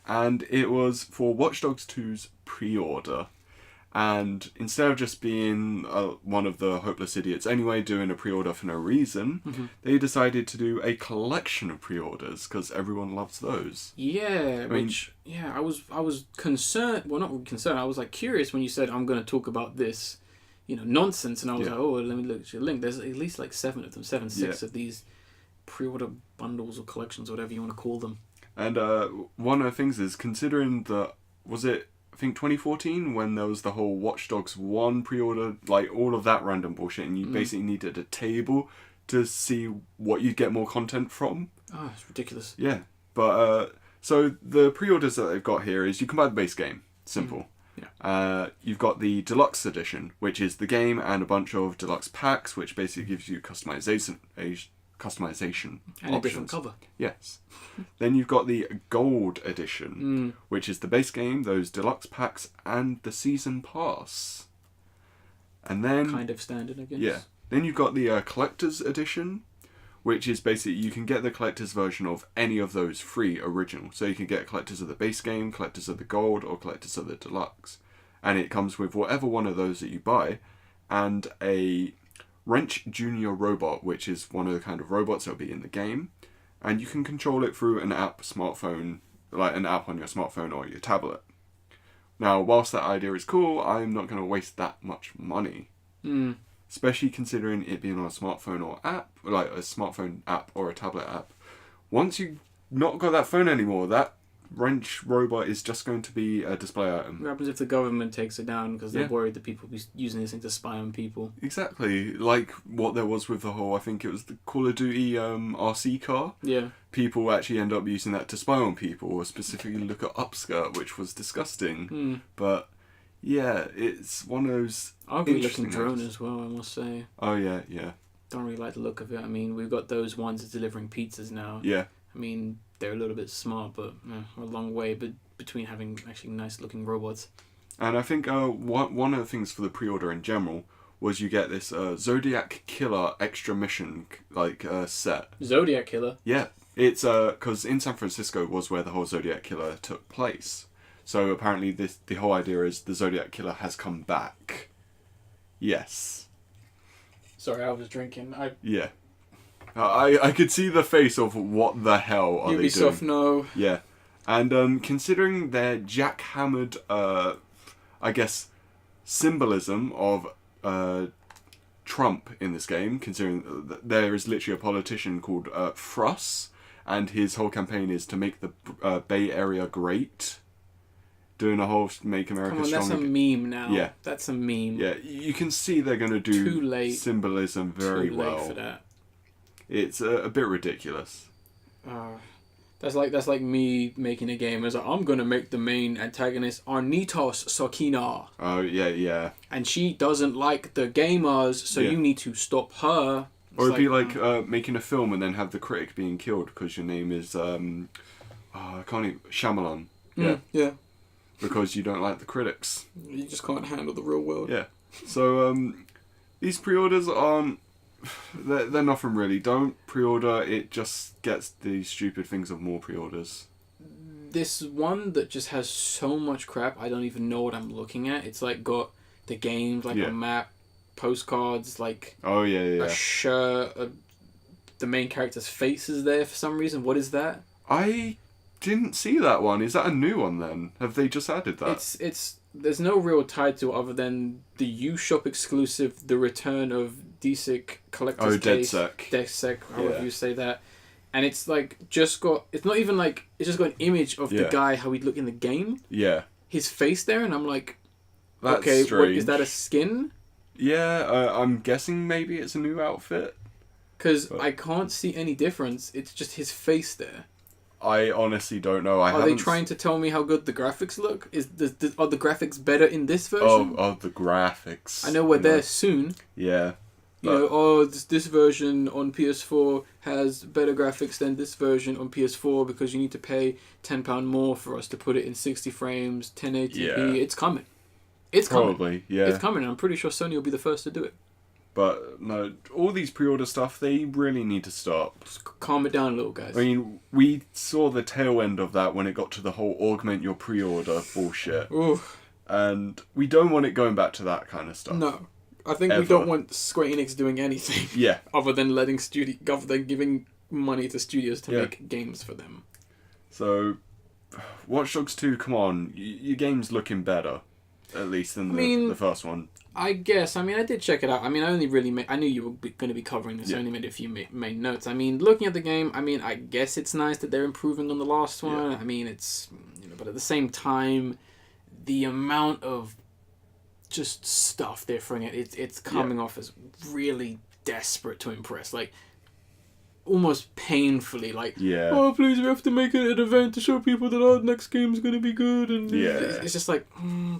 and it was for Watch Dogs 2's pre-order. And instead of just being one of the hopeless idiots anyway, doing a pre-order for no reason, they decided to do a collection of pre-orders because everyone loves those. Yeah, I was concerned. Well, not concerned. I was like curious when you said I'm going to talk about this, nonsense, and I was like, let me look at your link. There's at least like 7 of them, 6 of these pre-order bundles or collections, or whatever you want to call them. And one of the things is considering I think 2014 when there was the whole Watch Dogs 1 pre-order, like all of that random bullshit, and you basically needed a table to see what you'd get more content from. Oh, it's ridiculous. Yeah, but so the pre-orders that they've got here is you can buy the base game, simple. You've got the deluxe edition, which is the game and a bunch of deluxe packs, which basically gives you customization and options. A different cover. Yes. Then you've got the gold edition, which is the base game, those deluxe packs, and the season pass. And then kind of standard, I guess. Yeah. Then you've got the collector's edition, which is basically you can get the collector's version of any of those 3 original. So you can get collectors of the base game, collectors of the gold, or collectors of the deluxe. And it comes with whatever one of those that you buy, and a Wrench Junior robot, which is one of the kind of robots that will be in the game, and you can control it through an app on your smartphone or your tablet. Now, whilst that idea is cool, I'm not going to waste that much money, especially considering it being on a smartphone or app, like a smartphone app or a tablet app. Once you not got that phone anymore, that Wrench robot is just going to be a display item. What happens if the government takes it down because they're worried that people will be using this thing to spy on people? Exactly. Like what there was with the whole, I think it was the Call of Duty RC car. Yeah. People actually end up using that to spy on people, or specifically look at upskirt, which was disgusting. But yeah, it's one of those ugly looking drone as well, I must say. Oh yeah. Don't really like the look of it. I mean, we've got those ones that's delivering pizzas now. Yeah. I mean, they're a little bit smart, but a long way between having actually nice looking robots. And I think one of the things for the pre-order in general was you get this Zodiac Killer extra mission set. Zodiac Killer? Yeah. It's because in San Francisco was where the whole Zodiac Killer took place. So apparently the whole idea is the Zodiac Killer has come back. Yes. Sorry, I was drinking. Yeah. I could see the face of what the hell are they doing. Ubisoft, no. Yeah. And considering their jackhammered, I guess, symbolism of Trump in this game, considering that there is literally a politician called Fruss, and his whole campaign is to make the Bay Area great. Doing a whole Make America Strong. That's a meme now. Yeah. That's a meme. Yeah, you can see they're going to do symbolism very well. Too late for that. It's a bit ridiculous. That's like me making a game as I'm gonna make the main antagonist Arnitos Sakina. Oh yeah. And she doesn't like the gamers, so you need to stop her. Or it'd be like making a film and then have the critic being killed because your name is Shyamalan. Yeah. Because you don't like the critics. You just can't handle the real world. Yeah. So these pre-orders aren't they're nothing really. Don't pre-order. It just gets the stupid things of more pre-orders. This one that just has so much crap, I don't even know what I'm looking at. It's like got the games, like a map, postcards, like a shirt. The main character's face is there for some reason. What is that? I didn't see that one. Is that a new one then? Have they just added that? It's there's no real title other than the UShop exclusive, the return of DSEC collector's case. DedSec, however you say that. And it's like just got, it's not even like, it's just got an image of the guy, how he'd look in the game. Yeah. His face there, and I'm like, that's okay, strange. what, is that a skin? Yeah, I'm guessing maybe it's a new outfit. Because I can't see any difference. It's just his face there. I honestly don't know. Are they trying to tell me how good the graphics look? Are the graphics better in this version? Oh, the graphics. I know we're there soon. Yeah. You know, this version on PS4 has better graphics than this version on PS4 because you need to pay £10 more for us to put it in 60 frames, 1080p. Yeah. It's coming. It's coming. Probably, yeah. It's coming, and I'm pretty sure Sony will be the first to do it. But, no, all these pre-order stuff, they really need to stop. Just calm it down a little, guys. I mean, we saw the tail end of that when it got to the whole augment your pre-order bullshit. Oof. And we don't want it going back to that kind of stuff. No. I think we don't want Square Enix doing anything. Yeah. Other than giving money to studios to make games for them. So, Watch Dogs 2, come on. Your game's looking better. At least than the first one. I guess. I mean, I did check it out. I mean, I knew you were going to be covering this. I only made a few main notes. I mean, looking at the game, I mean, I guess it's nice that they're improving on the last one. I mean, it's, but at the same time, the amount of just stuff they're throwing at it's coming off as really desperate to impress. Like, almost painfully, like, oh, please, we have to make it an event to show people that our next game is going to be good. And it's just like,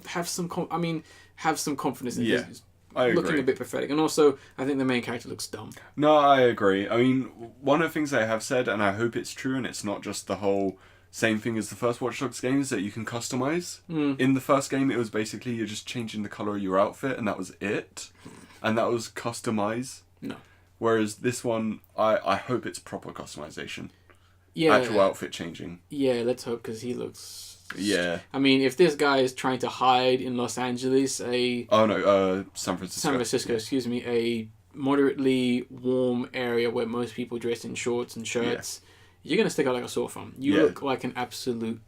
have some confidence in this. I agree. Looking a bit pathetic. And also, I think the main character looks dumb. No, I agree. I mean, one of the things they have said, and I hope it's true, and it's not just the whole same thing as the first Watch Dogs game, is that you can customize. In the first game, it was basically you're just changing the colour of your outfit, and that was it. And that was customize. No. Whereas this one, I hope it's proper customization. Yeah. Actual outfit changing. Yeah, let's hope, because he looks... Yeah. I mean, if this guy is trying to hide in Los Angeles, San Francisco, excuse me, a moderately warm area where most people dress in shorts and shirts, you're going to stick out like a sore thumb. You look like an absolute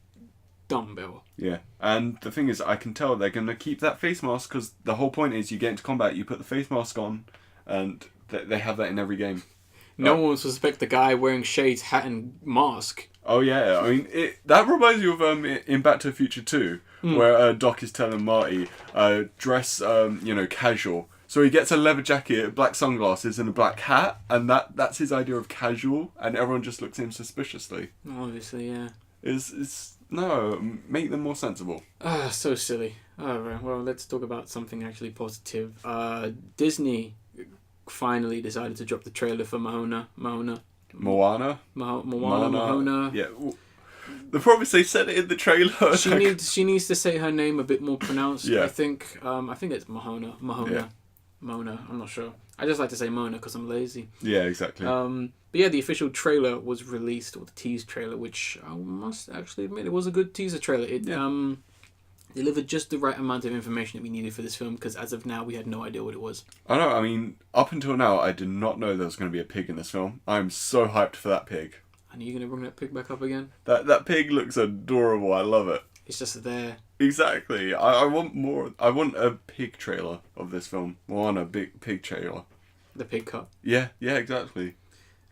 dumbbell. Yeah. And the thing is, I can tell they're going to keep that face mask, because the whole point is you get into combat, you put the face mask on, and they have that in every game. No one will suspect the guy wearing shades, hat, and mask. Oh yeah, I mean that reminds me of in Back to the Future 2, where Doc is telling Marty, dress casual. So he gets a leather jacket, black sunglasses, and a black hat, and that's his idea of casual, and everyone just looks at him suspiciously. Obviously, yeah. Make them more sensible. So silly. Alright, well, let's talk about something actually positive. Disney finally decided to drop the trailer for Moana. Moana. Yeah. The problem is they said it in the trailer. She needs to say her name a bit more pronounced. Yeah. I think it's Moana. Yeah. Mona. I'm not sure. I just like to say Mona because I'm lazy. Yeah, exactly. But yeah, the official trailer was released, or the tease trailer, which I must actually admit it was a good teaser trailer. It delivered just the right amount of information that we needed for this film, because as of now we had no idea what it was. I know. I mean, up until now, I did not know there was going to be a pig in this film. I'm so hyped for that pig. And are you going to bring that pig back up again? That pig looks adorable. I love it. It's just there. Exactly. I want more. I want a pig trailer of this film. Moana, big pig trailer. The pig cut. Yeah, exactly.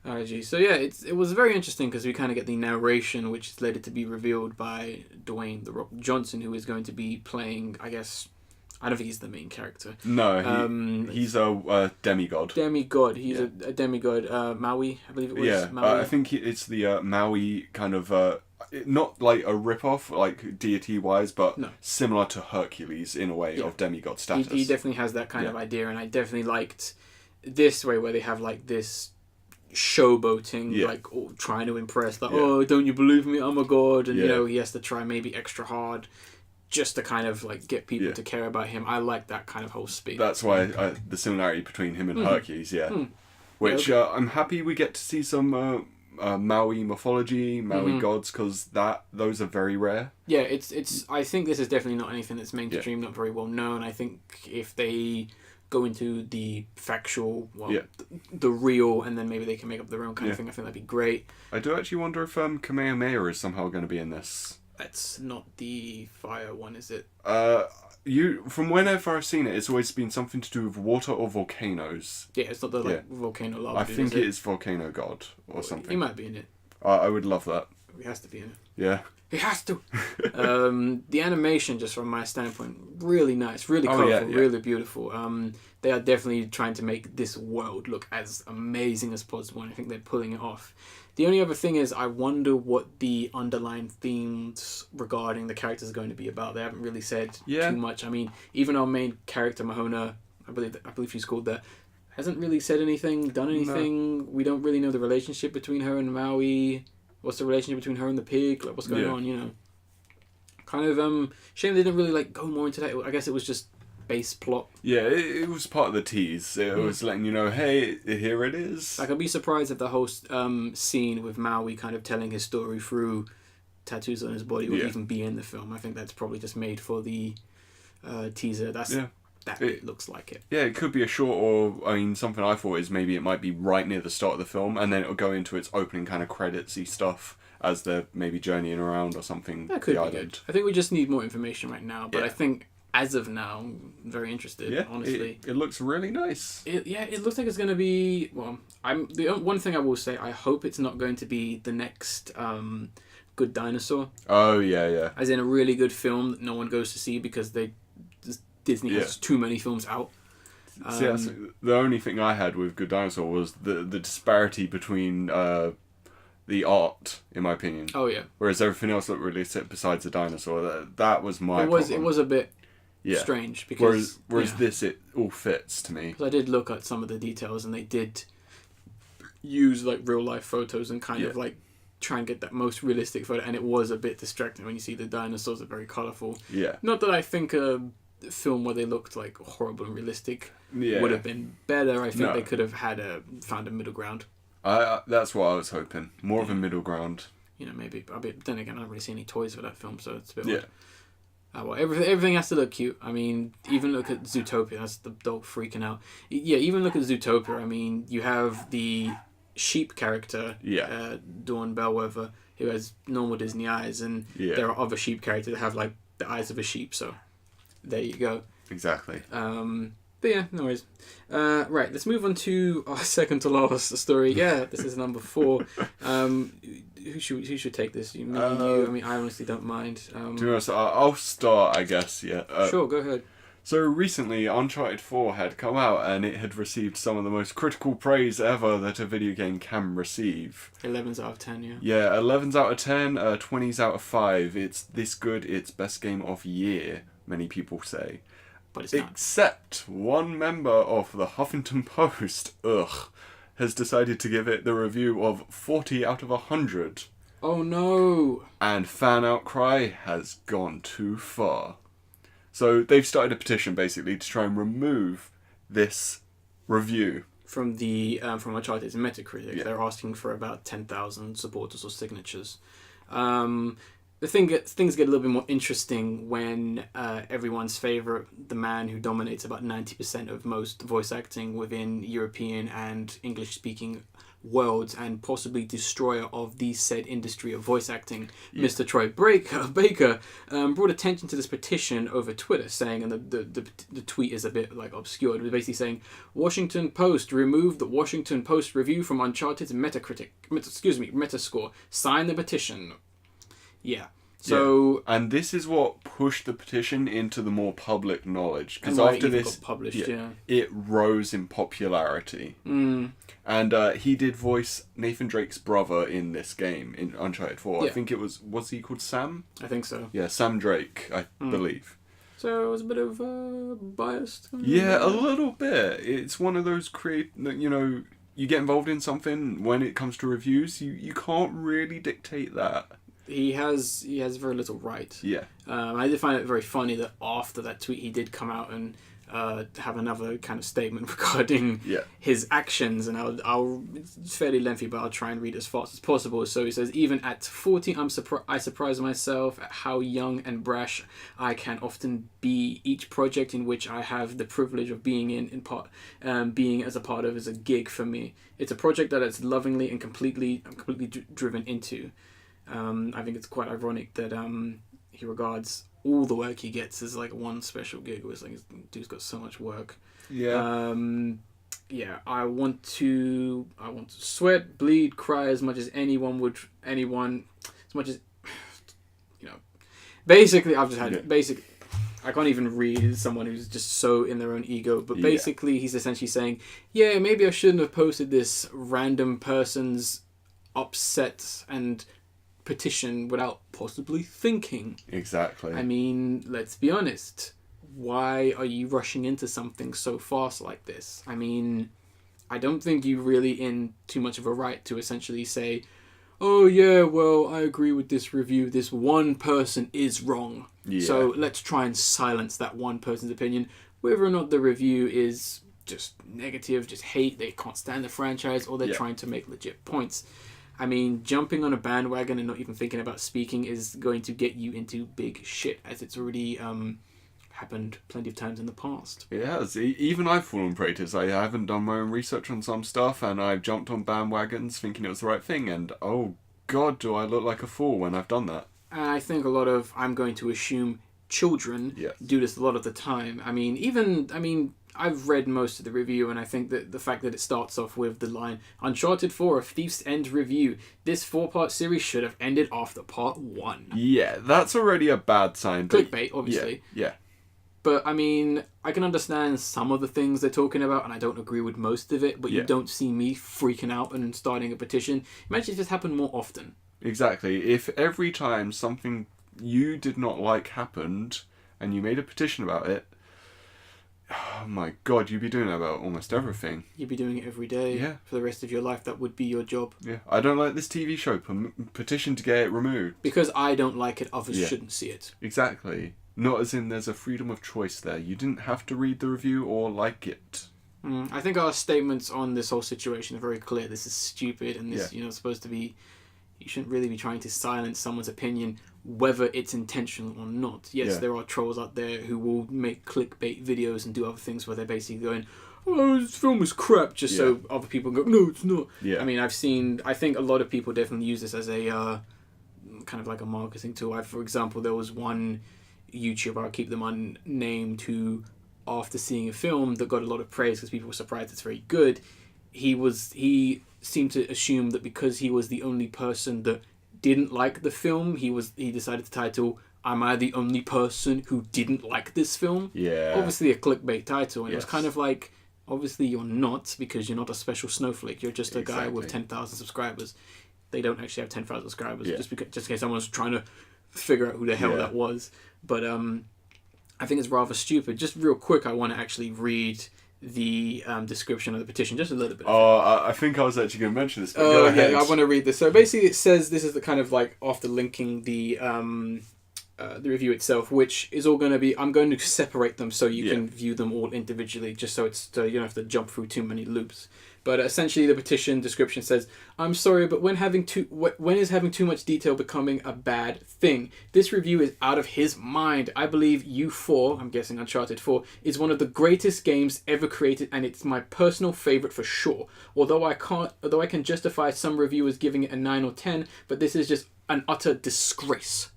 Alright, gee. So yeah, it was very interesting because we kind of get the narration, which is later to be revealed by Dwayne "The Rock" Johnson, who is going to be playing, I guess, I don't think he's the main character. No, he's a demigod. Demigod. He's a demigod. Maui, I believe it was. Yeah, Maui. I think it's the Maui kind of, not like a rip-off, like deity-wise, but similar to Hercules in a way of demigod status. He definitely has that kind of idea, and I definitely liked this way where they have like this showboating, like trying to impress, like, oh, don't you believe me, I'm a god, and you know, he has to try maybe extra hard just to kind of like get people to care about him. I like that kind of whole speed. That's why the similarity between him and Hercules, which I'm happy we get to see some Maui mythology, Maui gods, because those are very rare. Yeah, it's. I think this is definitely not anything that's mainstream, not very well known. I think if they go into the factual, the real, and then maybe they can make up their own kind of thing, I think that'd be great. I do actually wonder if Kamehameha is somehow going to be in this. That's not the fire one, is it? From whenever I've seen it, it's always been something to do with water or volcanoes. Yeah, it's not the volcano lava. I think it is volcano god or something. He might be in it. I would love that. He has to be in it. Yeah. He has to. The animation, just from my standpoint, really nice, really colorful, really beautiful. They are definitely trying to make this world look as amazing as possible, and I think they're pulling it off. The only other thing is, I wonder what the underlying themes regarding the characters are going to be about. They haven't really said too much. I mean, even our main character, Moana, I believe she's called that, hasn't really said anything, done anything. No. We don't really know the relationship between her and Maui. What's the relationship between her and the pig? Like, what's going on, you know? Kind of, shame they didn't really, go more into that. I guess it was just base plot. Yeah, it was part of the tease. It was letting you know, hey, here it is. Like, I'd be surprised if the whole scene with Maui kind of telling his story through tattoos on his body would even be in the film. I think that's probably just made for the teaser. It looks like it. Yeah, it could be a short, or, something I thought is maybe it might be right near the start of the film, and then it'll go into its opening kind of credits-y stuff as they're maybe journeying around or something. That could be good. I think we just need more information right now, but I think, as of now, I'm very interested, honestly. It looks really nice. It looks like it's going to be, the one thing I will say, I hope it's not going to be the next Good Dinosaur. Oh, yeah. As in a really good film that no one goes to see because Disney has too many films out. See, that's the only thing I had with Good Dinosaur was the disparity between the art, in my opinion. Oh yeah. Whereas everything else looked really sick besides the dinosaur. That was my problem. It was a bit strange because whereas this, it all fits to me. Because I did look at some of the details and they did use real life photos and kind of try and get that most realistic photo, and it was a bit distracting when you see the dinosaurs are very colourful. Yeah. Not that I think film where they looked horrible and realistic would have been better. I think they could have found a middle ground. That's what I was hoping. More of a middle ground. Maybe. But then again, I don't really see any toys for that film, so it's a bit odd. Everything has to look cute. I mean, even look at Zootopia. That's the dog freaking out. Yeah, even look at Zootopia. I mean, you have the sheep character, Dawn Bellwether, who has normal Disney eyes, and there are other sheep characters that have the eyes of a sheep, so there you go. Exactly. But yeah, no worries. Right, let's move on to our second to last story. Yeah, this is number 4. Who should take this? You, me, you? I mean, I honestly don't mind. To be honest, I'll start, I guess. Yeah. Sure, go ahead. So recently, Uncharted 4 had come out, and it had received some of the most critical praise ever that a video game can receive. 11s out of 10, yeah. Yeah, 11s out of 10, 20s out of 5. It's this good. It's best game of year, many people say. But it's not. Except one member of the Huffington Post, has decided to give it the review of 40 out of 100. Oh no! And fan outcry has gone too far. So they've started a petition basically to try and remove this review. From from Uncharted's Metacritic. Yeah. They're asking for about 10,000 supporters or signatures. Things get a little bit more interesting when everyone's favourite, the man who dominates about 90% of most voice acting within European and English-speaking worlds, and possibly destroyer of the said industry of voice acting, Mr. Troy Baker, brought attention to this petition over Twitter, saying, and the tweet is a bit obscured, it was basically saying, Washington Post, remove the Washington Post review from Uncharted's Metascore, sign the petition. Yeah. So and this is what pushed the petition into the more public knowledge, because after this got published, it rose in popularity. And he did voice Nathan Drake's brother in this game in Uncharted 4. I think it was he called Sam? I think so. Yeah, Sam Drake, I believe. So it was a bit of biased. Yeah, a little bit. It's one of those you get involved in something when it comes to reviews, you can't really dictate that. He has very little right. Yeah. I did find it very funny that after that tweet he did come out and have another kind of statement regarding his actions, and it's fairly lengthy, but I'll try and read as fast as possible. So he says, even at 40, I surprise myself at how young and brash I can often be. Each project in which I have the privilege of being in part, being as a part of, is a gig for me. It's a project that it's lovingly and completely driven into. I think it's quite ironic that he regards all the work he gets as like one special gig. Where it's like, this dude's got so much work. I want to sweat, bleed, cry as much as anyone, as much as, basically I've just had I can't even read someone who's just so in their own ego, but basically he's essentially saying, maybe I shouldn't have posted this random person's upset and petition without possibly thinking. Exactly. I mean, let's be honest. Why are you rushing into something so fast like this? I mean, I don't think you're really in too much of a right to essentially say, oh yeah, well, I agree with this review. This one person is wrong. Yeah. So let's try and silence that one person's opinion. Whether or not the review is just negative, just hate, they can't stand the franchise, or they're trying to make legit points. I mean, jumping on a bandwagon and not even thinking about speaking is going to get you into big shit, as it's already happened plenty of times in the past. It has. Even I've fallen prey to this. I haven't done my own research on some stuff, and I've jumped on bandwagons thinking it was the right thing, and oh god, do I look like a fool when I've done that. And I think a lot of, I'm going to assume, children do this a lot of the time. I mean, I've read most of the review, and I think that the fact that it starts off with the line, Uncharted 4, A Thief's End review. This 4-part series should have ended after part 1. Yeah, that's already a bad sign. Clickbait, obviously. Yeah. But, I mean, I can understand some of the things they're talking about, and I don't agree with most of it, but you don't see me freaking out and starting a petition. Imagine if this happened more often. Exactly. If every time something you did not like happened, and you made a petition about it, oh my god, you'd be doing that about almost everything. You'd be doing it every day. Yeah. For the rest of your life, that would be your job. Yeah. I don't like this TV show. Petition to get it removed. Because I don't like it, others shouldn't see it. Exactly. Not as in there's a freedom of choice there. You didn't have to read the review or like it. I think our statements on this whole situation are very clear. This is stupid, and this, supposed to be... You shouldn't really be trying to silence someone's opinion, whether it's intentional or not. Yes, there are trolls out there who will make clickbait videos and do other things where they're basically going, oh, this film is crap, just so other people go, no, it's not. Yeah. I mean, I think a lot of people definitely use this as a kind of like a marketing tool. For example, there was one YouTuber, I'll keep them unnamed, who, after seeing a film that got a lot of praise because people were surprised it's very good, he seemed to assume that because he was the only person that didn't like the film, he decided to title, Am I the Only Person Who Didn't Like This Film? Yeah. Obviously a clickbait title, and it was kind of like, obviously you're not, because you're not a special snowflake, you're just a guy with 10,000 subscribers. They don't actually have 10,000 subscribers, just in case someone's trying to figure out who the hell that was. But I think it's rather stupid. Just real quick, I want to actually read the description of the petition, just a little bit. I think I was actually going to mention this. But go ahead. I want to read this. So basically, it says, this is the kind of like after linking the review itself, which is all going to be. I'm going to separate them so you can view them all individually, just so you don't have to jump through too many loops. But essentially, the petition description says, I'm sorry, but when is having too much detail becoming a bad thing? This review is out of his mind. I believe U4, I'm guessing Uncharted 4, is one of the greatest games ever created, and it's my personal favourite for sure. Although I can justify some reviewers giving it a 9 or 10, but this is just an utter disgrace.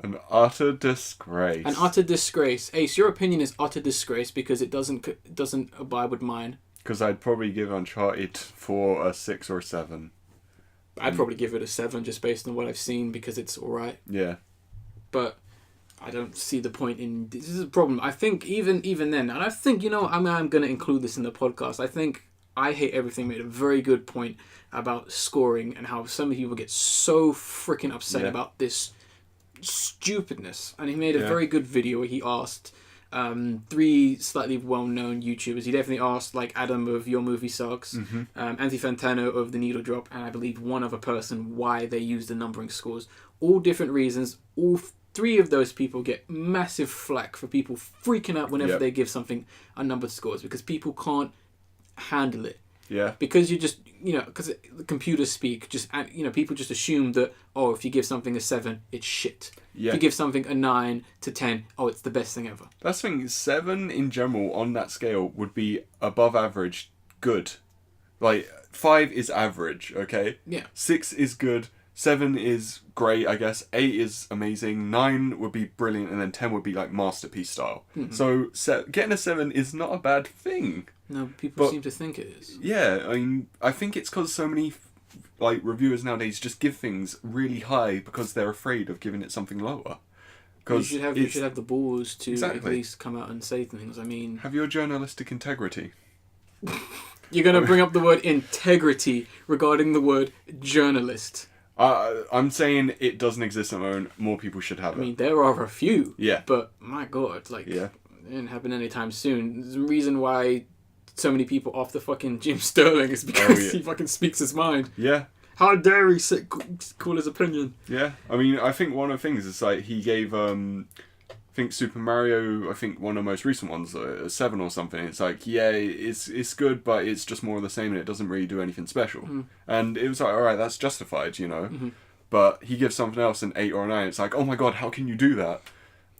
An utter disgrace. An utter disgrace. Ace, your opinion is utter disgrace because it doesn't abide with mine. Because I'd probably give Uncharted 4 a 6 or 7. I'd probably give it a 7 just based on what I've seen because it's alright. Yeah. But I don't see the point in... This is a problem. I think even then, and I think, I'm going to include this in the podcast. I think I Hate Everything made a very good point about scoring and how some people get so freaking upset about this stupidness. And he made a very good video where he asked... 3 slightly well-known YouTubers. He definitely asked, like, Adam of Your Movie Sucks, Anthony Fantano of The Needle Drop, and I believe one other person why they use the numbering scores. All different reasons, all 3 of those people get massive flack for people freaking out whenever they give something unnumbered scores because people can't handle it. Yeah. Because you just, because the computers speak, people just assume that, if you give something a 7, it's shit. Yeah. If you give something a 9 to 10, it's the best thing ever. That's the thing, 7 in general on that scale would be above average good. Like, 5 is average, okay? Yeah. 6 is good. 7 is great, I guess. 8 is amazing. 9 would be brilliant, and then 10 would be like masterpiece style. Mm-hmm. So getting a 7 is not a bad thing. No, people seem to think it is. Yeah, I mean, I think it's because so many reviewers nowadays just give things really high because they're afraid of giving it something lower. You should have the balls to Exactly. at least come out and say things. I mean, have your journalistic integrity. You're going to bring up the word integrity regarding the word journalist. I'm saying it doesn't exist at the moment. More people should have it. I mean, there are a few. Yeah. But, my God, it didn't happen anytime soon. The reason why so many people off the fucking Jim Sterling is because he fucking speaks his mind. Yeah. How dare he call his opinion? Yeah. I mean, I think one of the things is he gave I think Super Mario, one of the most recent ones, 7 or something. It's it's good, but it's just more of the same, and it doesn't really do anything special. Mm. And it was like, all right, that's justified, Mm-hmm. But he gives something else an 8 or a 9. It's like, oh my God, how can you do that?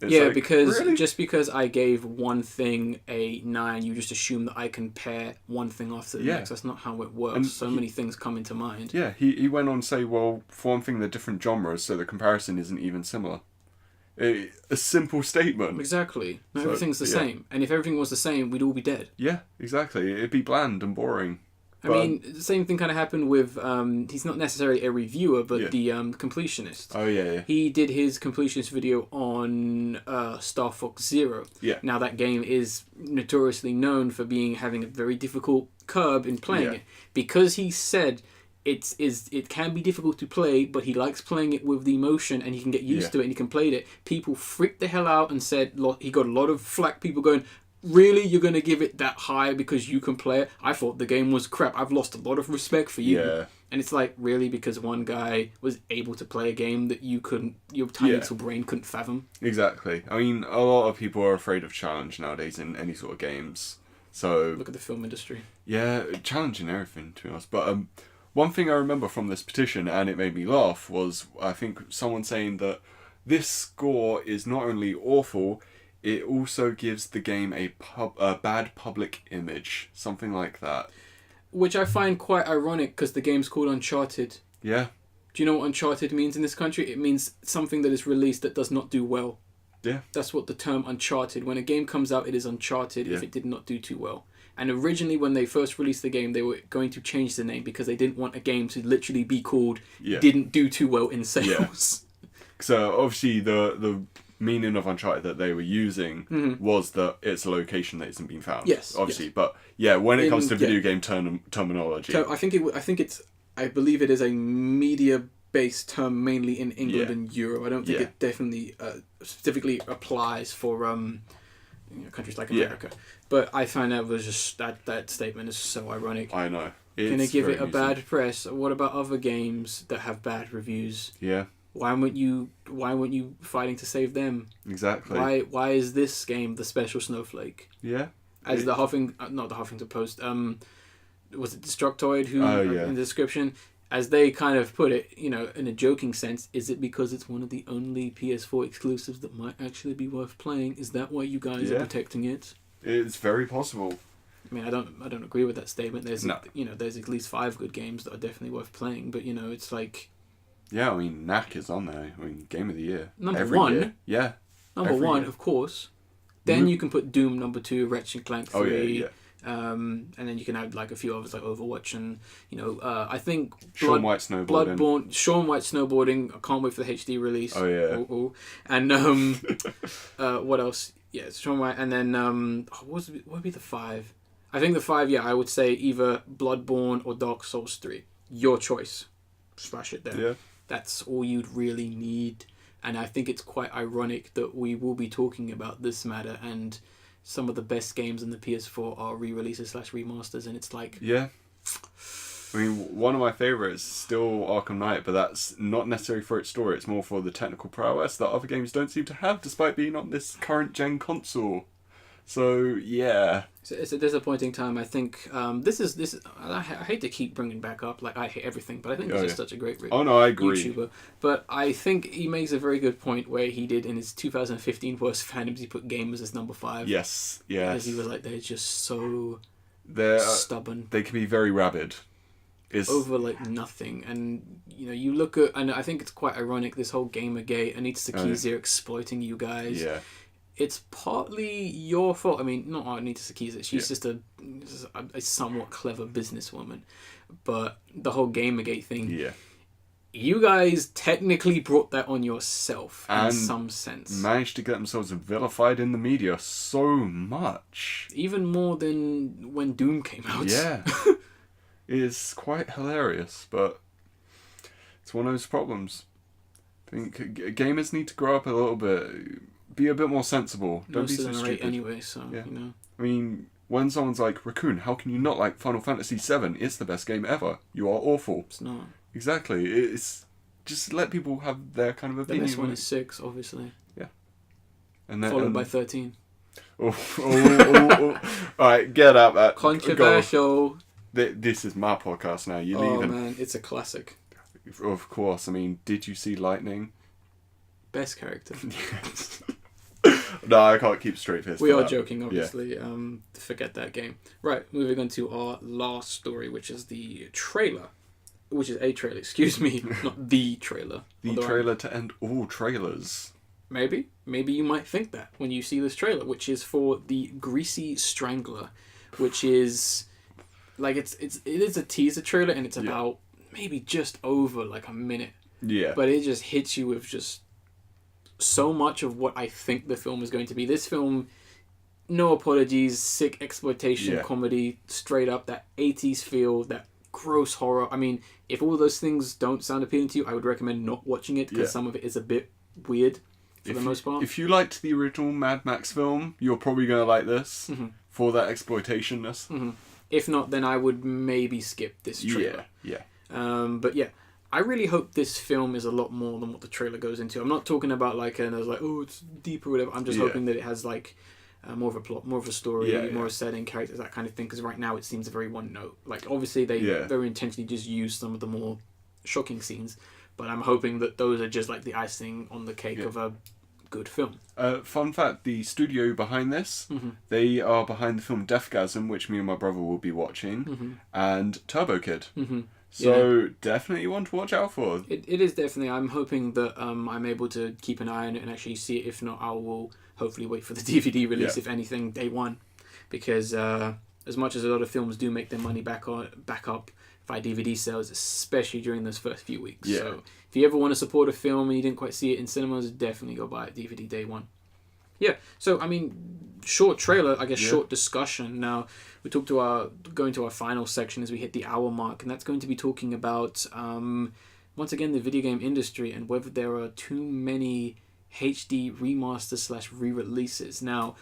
It's because really? Just because I gave one thing a 9, you just assume that I can pair one thing after the next. That's not how it works. And many things come into mind. Yeah, he went on to say, well, for one thing, they're different genres, so the comparison isn't even similar. A simple statement. Exactly. Everything's the same. And if everything was the same, we'd all be dead. Yeah, exactly. It'd be bland and boring. I mean, the same thing kind of happened with, he's not necessarily a reviewer, but the completionist. Oh, yeah. He did his completionist video on Star Fox Zero. Yeah. Now, that game is notoriously known for having a very difficult curb in playing it. Because he said it can be difficult to play, but he likes playing it with the emotion and he can get used to it and he can play it. People freaked the hell out and said, he got a lot of flack, people going, really, you're going to give it that high because you can play it? I thought the game was crap. I've lost a lot of respect for you. Yeah. And it's like, really? Because one guy was able to play a game that you couldn't, your tiny little brain couldn't fathom? Exactly. I mean, a lot of people are afraid of challenge nowadays in any sort of games. So look at the film industry. Yeah, challenging everything, to be honest. But one thing I remember from this petition, and it made me laugh, was I think someone saying that this score is not only awful, it also gives the game a bad public image. Something like that. Which I find quite ironic because the game's called Uncharted. Yeah. Do you know what Uncharted means in this country? It means something that is released that does not do well. Yeah. That's what the term Uncharted. When a game comes out, it is Uncharted if it did not do too well. And originally, when they first released the game, they were going to change the name because they didn't want a game to literally be called Didn't Do Too Well in Sales. Yeah. So, obviously, the meaning of Uncharted that they were using was that it's a location that isn't being found. Yes. Obviously. Yes. But, yeah, when it comes to video game terminology... So I believe it is a media-based term mainly in England and Europe. I don't think it definitely specifically applies for countries like America. Yeah. But I find that statement is so ironic. I know. Gonna give it a bad press. What about other games that have bad reviews? Yeah. Why weren't you fighting to save them? Exactly. Why is this game the special snowflake? Yeah. As not the Huffington Post. Was it Destructoid in the description? As they kind of put it, in a joking sense, is it because it's one of the only PS4 exclusives that might actually be worth playing? Is that why you guys are protecting it? It's very possible. I mean, I don't agree with that statement. There's there's at least 5 good games that are definitely worth playing, but it's like. Yeah, I mean, Knack is on there. I mean, Game of the Year. Number 1. Year. Yeah. Number 1, of course. Then you can put Doom number 2, Ratchet & Clank 3. Oh, yeah. And then you can add like a few others like Overwatch and I think Shaun White Snowboarding. Bloodborne, Shaun White Snowboarding. I can't wait for the HD release. Oh yeah. And what else? Yeah, Shaun White, and then what would be the 5? I think the 5. Yeah, I would say either Bloodborne or Dark Souls 3. Your choice. Smash it there. Yeah. That's all you'd really need, and I think it's quite ironic that we will be talking about this matter and. Some of the best games in the PS4 are re-releases /remasters, and it's like... Yeah. I mean, one of my favourites is still Arkham Knight, but that's not necessarily for its story. It's more for the technical prowess that other games don't seem to have, despite being on this current gen console. So yeah, it's a disappointing time. I think this is. I hate to keep bringing back up like I hate everything, but I think this is such a great I agree. YouTuber. But I think he makes a very good point where he did in his 2015 worst fandoms. He put gamers as number 5. Yes. Because he was like they're just so stubborn. They can be very rabid. Over like nothing, and you look at, and I think it's quite ironic, this whole Gamergate, Anita Sarkeesian exploiting you guys. Yeah. It's partly your fault. I mean, not Anita Sarkeesian. She's just a somewhat clever businesswoman. But the whole Gamergate thing, you guys technically brought that on yourself in some sense. Managed to get themselves vilified in the media so much. Even more than when Doom came out. Yeah. It is quite hilarious, but it's one of those problems. I think gamers need to grow up a little bit, be a bit more sensible. Don't be so stupid. Anyway, so I mean, when someone's like, Raccoon, how can you not like Final Fantasy VII? It's the best game ever. You are awful. It's not. Exactly. It's just let people have their kind of opinion. The best one is 6, obviously. Yeah. And then followed by 13. All right, get up. Controversial. This is my podcast now. You're leaving. Oh man, it's a classic. Of course. I mean, did you see Lightning? Best character. Yes. No, I can't keep straight face. We are joking, obviously. Forget that game. Right, moving on to our last story, which is the trailer. Which is a trailer, excuse me. Not the trailer. The trailer to end all trailers. Maybe you might think that when you see this trailer, which is for the Greasy Strangler, which is... Like it is a teaser trailer, and it's about maybe just over like a minute. Yeah. But it just hits you with just so much of what I think the film is going to be. This film, no apologies, sick exploitation comedy, straight up that 80s feel, that gross horror. I mean, if all those things don't sound appealing to you, I would recommend not watching it because some of it is a bit weird for the most part. If you liked the original Mad Max film, you're probably going to like this for that exploitationness. Mm-hmm. If not, then I would maybe skip this trailer. Yeah. But yeah, I really hope this film is a lot more than what the trailer goes into. I'm not talking about it's deep or whatever. I'm just hoping that it has like more of a plot, more of a story, more of a setting, characters, that kind of thing. Because right now it seems very one note. Like obviously they very intentionally just use some of the more shocking scenes, but I'm hoping that those are just like the icing on the cake of a good film. Fun fact, the studio behind this, they are behind the film Deathgasm, which me and my brother will be watching, and Turbo Kid. So definitely one to watch out for. It is definitely. I'm hoping that I'm able to keep an eye on it and actually see it. If not, I will hopefully wait for the DVD release, if anything, day one. Because as much as a lot of films do make their money back up via DVD sales, especially during those first few weeks. Yeah. So if you ever want to support a film and you didn't quite see it in cinemas, definitely go buy it DVD day one. Yeah, so I mean, short trailer, I guess short discussion. Now, we going to our final section as we hit the hour mark, and that's going to be talking about, once again, the video game industry and whether there are too many HD remasters / re-releases. Now,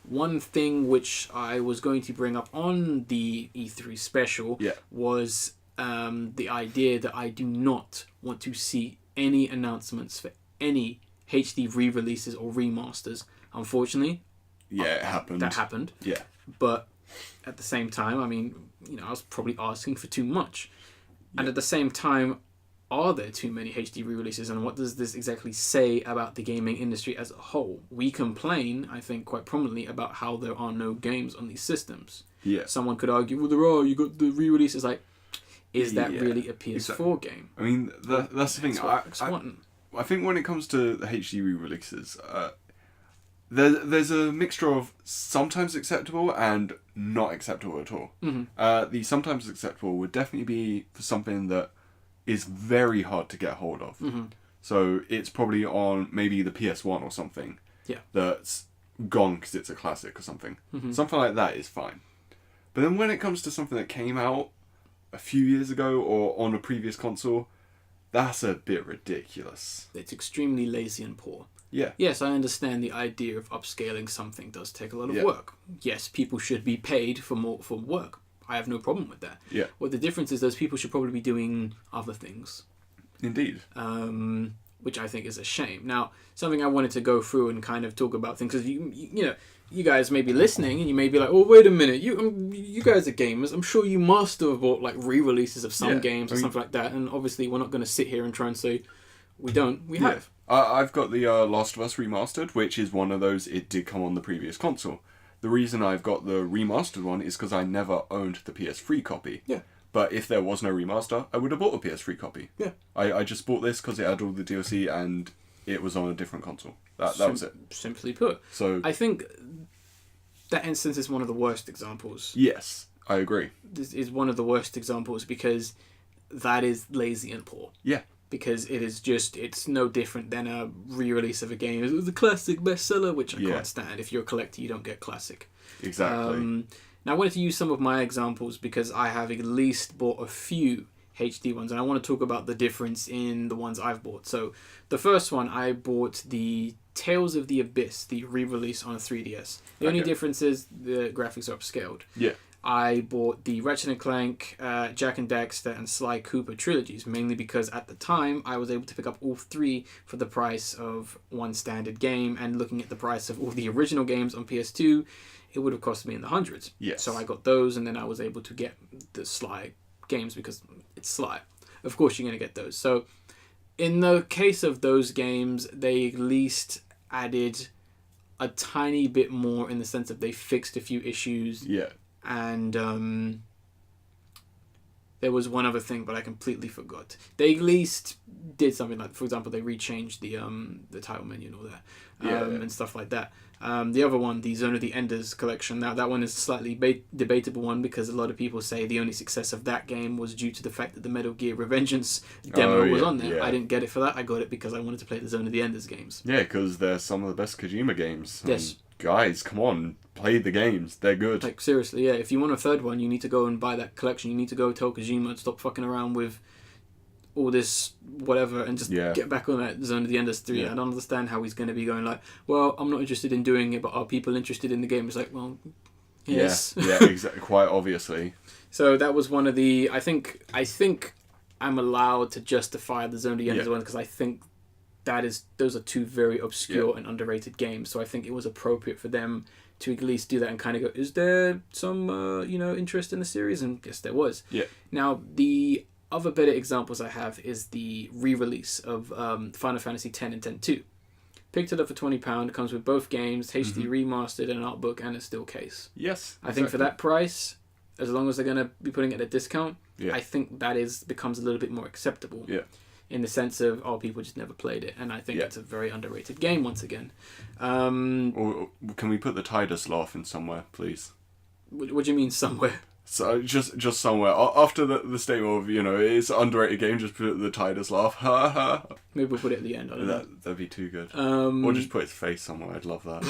one thing which I was going to bring up on the E3 special was the idea that I do not want to see any announcements for any HD re-releases or remasters. Unfortunately, it happened. That happened. Yeah. But at the same time, I mean, I was probably asking for too much. And at the same time, are there too many HD re-releases, and what does this exactly say about the gaming industry as a whole? We complain, I think, quite prominently about how there are no games on these systems. Yeah. Someone could argue, well, there are. You got the re-releases. Like, is that really a PS4 game? I mean, that's the thing. I think when it comes to the HD re-releases, there's a mixture of sometimes acceptable and not acceptable at all. The sometimes acceptable would definitely be for something that is very hard to get hold of. So it's probably on maybe the PS1 or something. Yeah. That's gone because it's a classic or something. Something like that is fine. But then when it comes to something that came out a few years ago or on a previous console, that's a bit ridiculous. It's extremely lazy and poor. Yeah. Yes, I understand the idea of upscaling something does take a lot of work. Yes, people should be paid for work. I have no problem with that. Yeah. What the difference is, those people should probably be doing other things. Indeed. Which I think is a shame. Now, something I wanted to go through and kind of talk about things, because you know, you guys may be listening and you may be like, oh, wait a minute, you guys are gamers. I'm sure you must have bought like re-releases of some games or something like that. And obviously, we're not going to sit here and try and say we don't. We have. I've got the Last of Us Remastered, which is one of those. It did come on the previous console. The reason I've got the remastered one is because I never owned the PS3 copy. Yeah. But if there was no remaster, I would have bought a PS3 copy. Yeah. I just bought this because it had all the DLC and it was on a different console. That was it. Simply put. So I think that instance is one of the worst examples. Yes, I agree. This is one of the worst examples because that is lazy and poor. Yeah. Because it's no different than a re-release of a game. It was a classic bestseller, which I can't stand. If you're a collector, you don't get classic. Exactly. Now, I wanted to use some of my examples because I have at least bought a few HD ones, and I want to talk about the difference in the ones I've bought. So, the first one, I bought the Tales of the Abyss, the re-release on 3DS. The only difference is the graphics are upscaled. Yeah. I bought the Ratchet & Clank, Jak and Daxter, and Sly Cooper trilogies, mainly because at the time I was able to pick up all three for the price of one standard game, and looking at the price of all the original games on PS2, it would have cost me in the hundreds. Yes. So I got those, and then I was able to get the Sly games because it's Sly. Of course you're going to get those. So in the case of those games, they at least added a tiny bit more in the sense of they fixed a few issues. Yeah. And there was one other thing, but I completely forgot. They at least did something like, for example, they rechanged the title menu and all that, and stuff like that. The other one, the Zone of the Enders collection, now that one is a slightly debatable one because a lot of people say the only success of that game was due to the fact that the Metal Gear Revengeance demo was on there. Yeah. I didn't get it for that. I got it because I wanted to play the Zone of the Enders games. Yeah, because they're some of the best Kojima games. Yes. Guys, come on, play the games. They're good. Like, seriously, yeah. If you want a third one, you need to go and buy that collection. You need to go tell Kojima to stop fucking around with all this whatever and just get back on that Zone of the Enders 3. I don't understand how he's going to be going like, well, I'm not interested in doing it, but are people interested in the game? It's like, well, yes. Yeah, exactly. Quite obviously. So that was one of the... I think I'm allowed to justify the Zone of the Enders one because I think those are two very obscure and underrated games. So I think it was appropriate for them to at least do that and kind of go, is there some interest in the series? And yes, there was. Yeah. Now, the other better examples I have is the re-release of Final Fantasy X and X-2. Picked it up for £20. It comes with both games, HD remastered, and an art book, and a still case. Yes. I think for that price, as long as they're going to be putting it at a discount, I think that becomes a little bit more acceptable. Yeah. In the sense of, people just never played it. And I think it's a very underrated game, once again. Or can we put the Tidus laugh in somewhere, please? What do you mean, somewhere? So, just somewhere. After the statement of, it's an underrated game, just put the Tidus laugh. Ha ha. Maybe we'll put it at the end. I don't know. That'd be too good. Or just put its face somewhere. I'd love that.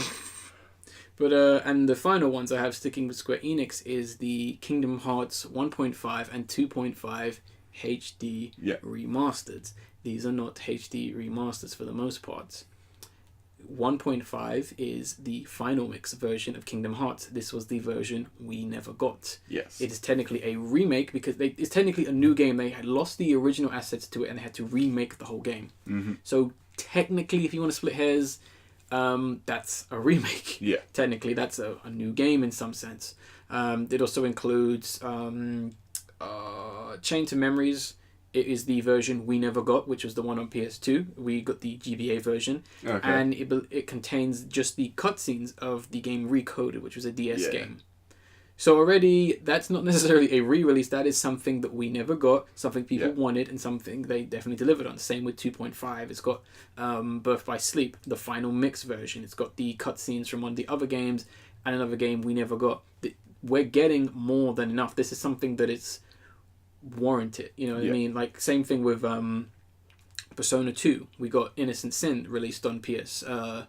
But and the final ones I have sticking with Square Enix is the Kingdom Hearts 1.5 and 2.5 HD remastered. These are not HD remasters for the most part. 1.5 is the final mix version of Kingdom Hearts. This was the version we never got. Yes. It is technically a remake because it's technically a new game. They had lost the original assets to it and they had to remake the whole game. Mm-hmm. So technically, if you want to split hairs, that's a remake. Yeah. Technically, that's a new game in some sense. It also includes Chain to Memories. It is the version we never got, which was the one on PS2. We got the GBA version. Okay. And it contains just the cutscenes of the game Recoded, which was a DS game. So already, that's not necessarily a re-release. That is something that we never got, something people wanted, and something they definitely delivered on. Same with 2.5. It's got Birth by Sleep, the final mix version. It's got the cutscenes from one of the other games and another game we never got. We're getting more than enough. This is something that it's warranted. You know what I mean? Like, same thing with Persona 2. We got Innocent Sin released on PSP,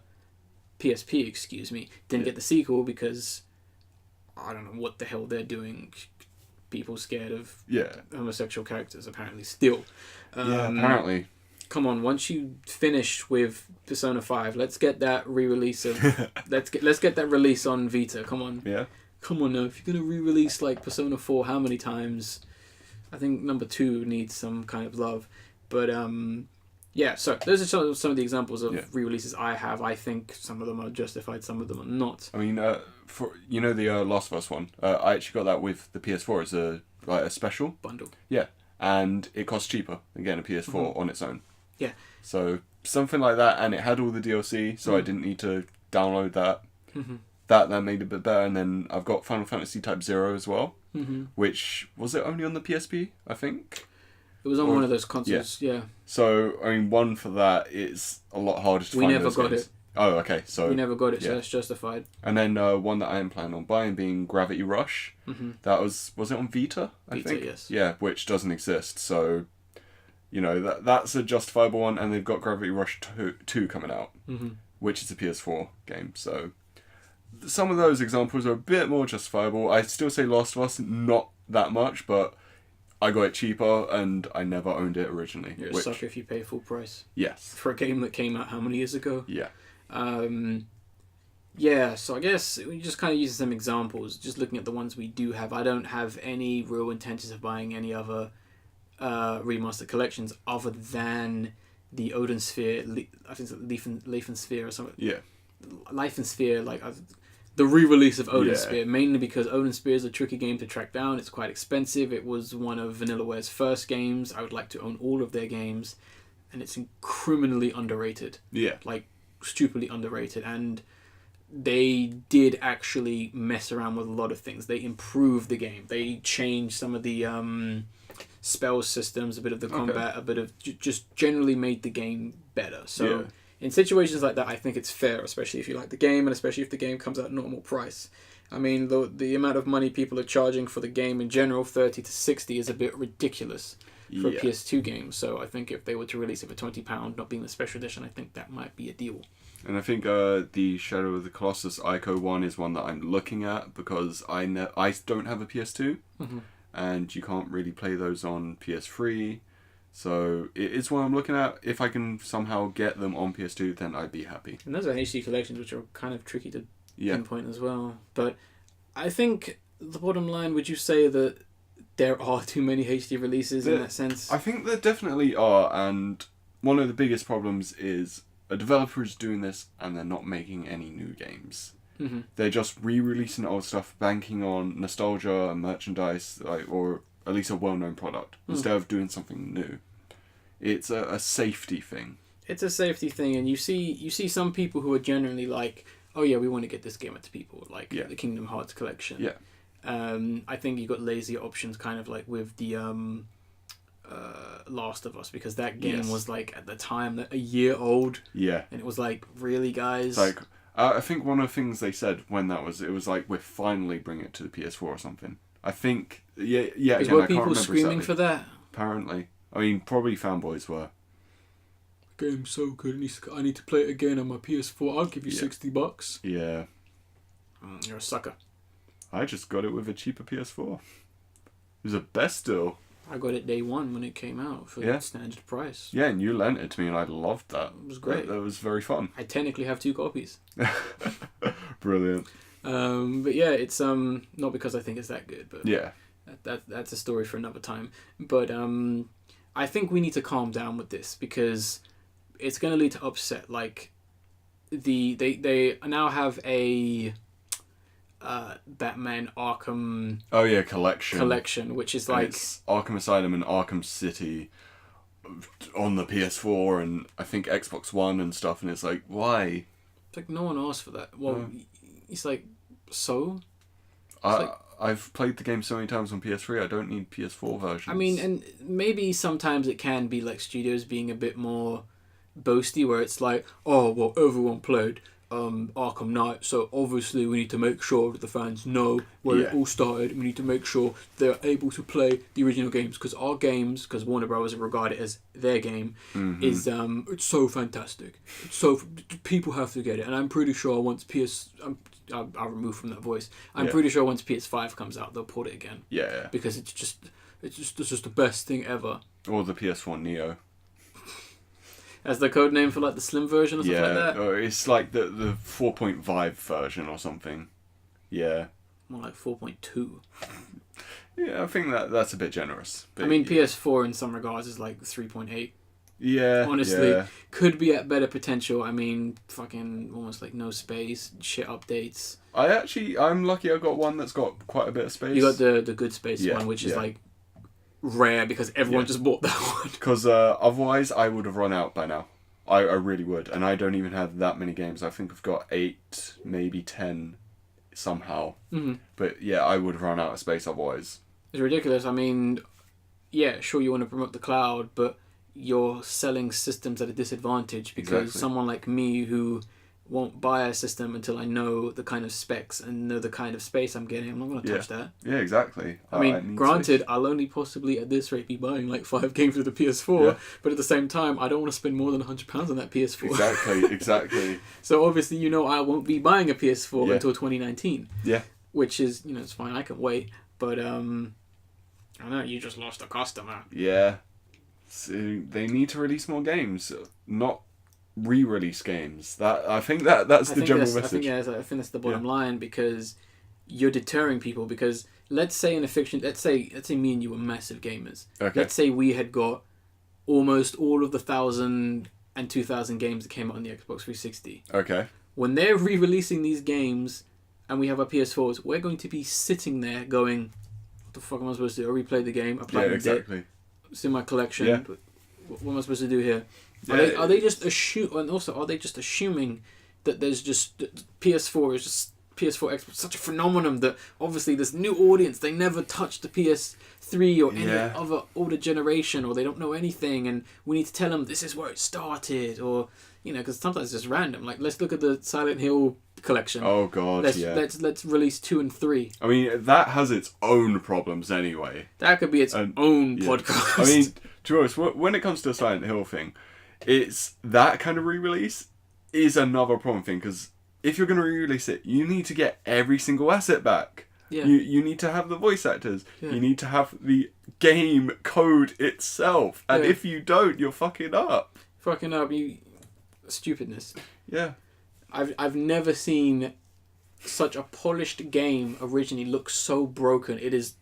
Didn't get the sequel because I don't know what the hell they're doing. People scared of homosexual characters, apparently, still. Apparently. Come on, once you finish with Persona 5, let's get that re-release of... let's get that release on Vita, come on. Yeah. Come on now, if you're gonna re-release like Persona 4, how many times? I think number 2 needs some kind of love, but yeah. So those are some of the examples of re-releases I have. I think some of them are justified, some of them are not. I mean, for the Last of Us one, I actually got that with the PS4 as a special Bundle. Yeah, and it cost cheaper than getting a PS4 on its own. Yeah. So something like that, and it had all the DLC, so I didn't need to download that. Mm-hmm. That made it a bit better, and then I've got Final Fantasy Type 0 as well, which, was it only on the PSP, I think? It was on one of those consoles, yeah. So, I mean, one for that is a lot harder to find. We never got games. it. Oh, okay, so... We never got it, so that's justified. And then one that I am planning on buying being Gravity Rush. That was it on Vita, I think? Vita, yes. Yeah, which doesn't exist, so... that's a justifiable one, and they've got Gravity Rush 2 coming out, which is a PS4 game, so... Some of those examples are a bit more justifiable. I still say Last of Us, not that much, but I got it cheaper, and I never owned it originally. You're a sucker if you pay full price. Yes. For a game that came out how many years ago? Yeah. Yeah, so I guess we just kind of use some examples, just looking at the ones we do have. I don't have any real intentions of buying any other remastered collections other than the Odin Sphere, I think it's Leaf and Sphere or something. Yeah. Life and Sphere, the re-release of Odin Sphere, mainly because Odin Sphere is a tricky game to track down. It's quite expensive. It was one of Vanillaware's first games. I would like to own all of their games, and it's criminally underrated. Yeah. Stupidly underrated, and they did actually mess around with a lot of things. They improved the game. They changed some of the spell systems, a bit of the combat, a bit of just generally made the game better. So in situations like that, I think it's fair, especially if you like the game, and especially if the game comes at normal price. I mean, the amount of money people are charging for the game in general, 30 to 60, is a bit ridiculous for a PS2 game. So I think if they were to release it for £20, not being the special edition, I think that might be a deal. And I think the Shadow of the Colossus Ico one is one that I'm looking at, because I don't have a PS2, and you can't really play those on PS3. So it is one I'm looking at. If I can somehow get them on PS2, then I'd be happy. And those are HD collections, which are kind of tricky to pinpoint as well. But I think the bottom line, would you say that there are too many HD releases in that sense? I think there definitely are, and one of the biggest problems is a developer is doing this and they're not making any new games. They're just re-releasing old stuff, banking on nostalgia and merchandise, or at least a well-known product, instead of doing something new. It's a safety thing. It's a safety thing, and you see some people who are genuinely like, oh yeah, we want to get this game out to people, the Kingdom Hearts collection. Yeah. I think you got lazier options, kind of like with the Last of Us, because that game was at the time a year old. Yeah. And it was really, guys? I think one of the things they said when it was we're finally bringing it to the PS4 or something. I think, again, were people screaming for that? Apparently. I mean, probably fanboys were. The game's so good, I need to play it again on my PS4. I'll give you $60. Yeah. You're a sucker. I just got it with a cheaper PS4. It was the best deal. I got it day one when it came out for the standard price. Yeah, and you lent it to me, and I loved that. It was great. That was very fun. I technically have 2 copies. Brilliant. But yeah, it's not because I think it's that good, but that's a story for another time. But I think we need to calm down with this, because it's going to lead to upset. They now have a Batman Arkham collection, which is it's Arkham Asylum and Arkham City on the PS4 and I think Xbox One and stuff, and it's why? It's no one asked for that. Well, it's so? I've played the game so many times on PS3, I don't need PS4 versions. I mean, and maybe sometimes it can be studios being a bit more boasty, where it's oh, well, everyone played Arkham Knight, so obviously we need to make sure that the fans know where it all started. We need to make sure they're able to play the original games, because Warner Bros. Regard it as their game, is it's so fantastic. It's so people have to get it, and I'm pretty sure once I'll remove from that voice. I'm pretty sure once PS5 comes out, they'll port it again. Yeah. Because it's just the best thing ever. Or the PS1 Neo. As the code name for the slim version or something like that? Or it's the 4.5 version or something. Yeah. more like 4.2. Yeah, I think that's a bit generous. But I mean, PS4 in some regards is like 3.8. Yeah, honestly, could be at better potential. I mean, fucking almost like no space, shit updates. I'm lucky I got one that's got quite a bit of space. You got the good space one, which is like rare because everyone just bought that one. Because otherwise I would have run out by now. I really would. And I don't even have that many games. I think I've got 8, maybe 10 somehow. Mm-hmm. But yeah, I would have run out of space otherwise. It's ridiculous. I mean, yeah, sure you want to promote the cloud, but you're selling systems at a disadvantage because someone like me who won't buy a system until I know the kind of specs and know the kind of space I'm getting, I'm not going to touch that. Yeah, exactly. I mean, granted, I'll only possibly at this rate be buying like 5 games with the PS4, but at the same time, I don't want to spend more than £100 on that PS4. Exactly. So obviously, I won't be buying a PS4 until 2019. Yeah. Which is, it's fine, I can wait. But, I know, you just lost a customer. Yeah. So they need to release more games, not re-release games. I think that's the general message. I think that's the bottom line, because you're deterring people. Because let's say in a fiction, let's say me and you were massive gamers. Okay. Let's say we had got almost all of the 1,000 and 2,000 games that came out on the Xbox 360. Okay. When they're re-releasing these games, and we have our PS4s, we're going to be sitting there going, "What the fuck am I supposed to do? I replay the game. I play it. It's in my collection. Yeah. What am I supposed to do here?" Are they just assuming that there's just PS4 is just PS4 Xbox such a phenomenon that obviously this new audience, they never touched the PS3 or any other older generation, or they don't know anything, and we need to tell them this is where it started, or because sometimes it's just random. Like, let's look at the Silent Hill collection. Oh god, let's release 2 and 3. I mean, that has its own problems anyway. That could be its own podcast. I mean, to be honest, when it comes to the Silent Hill thing, it's that kind of re-release is another problem thing, because if you're going to re-release it, you need to get every single asset back. Yeah. You need to have the voice actors. Yeah. You need to have the game code itself. And if you don't, you're fucking up. Stupidness. Yeah. I've never seen such a polished game originally look so broken. It is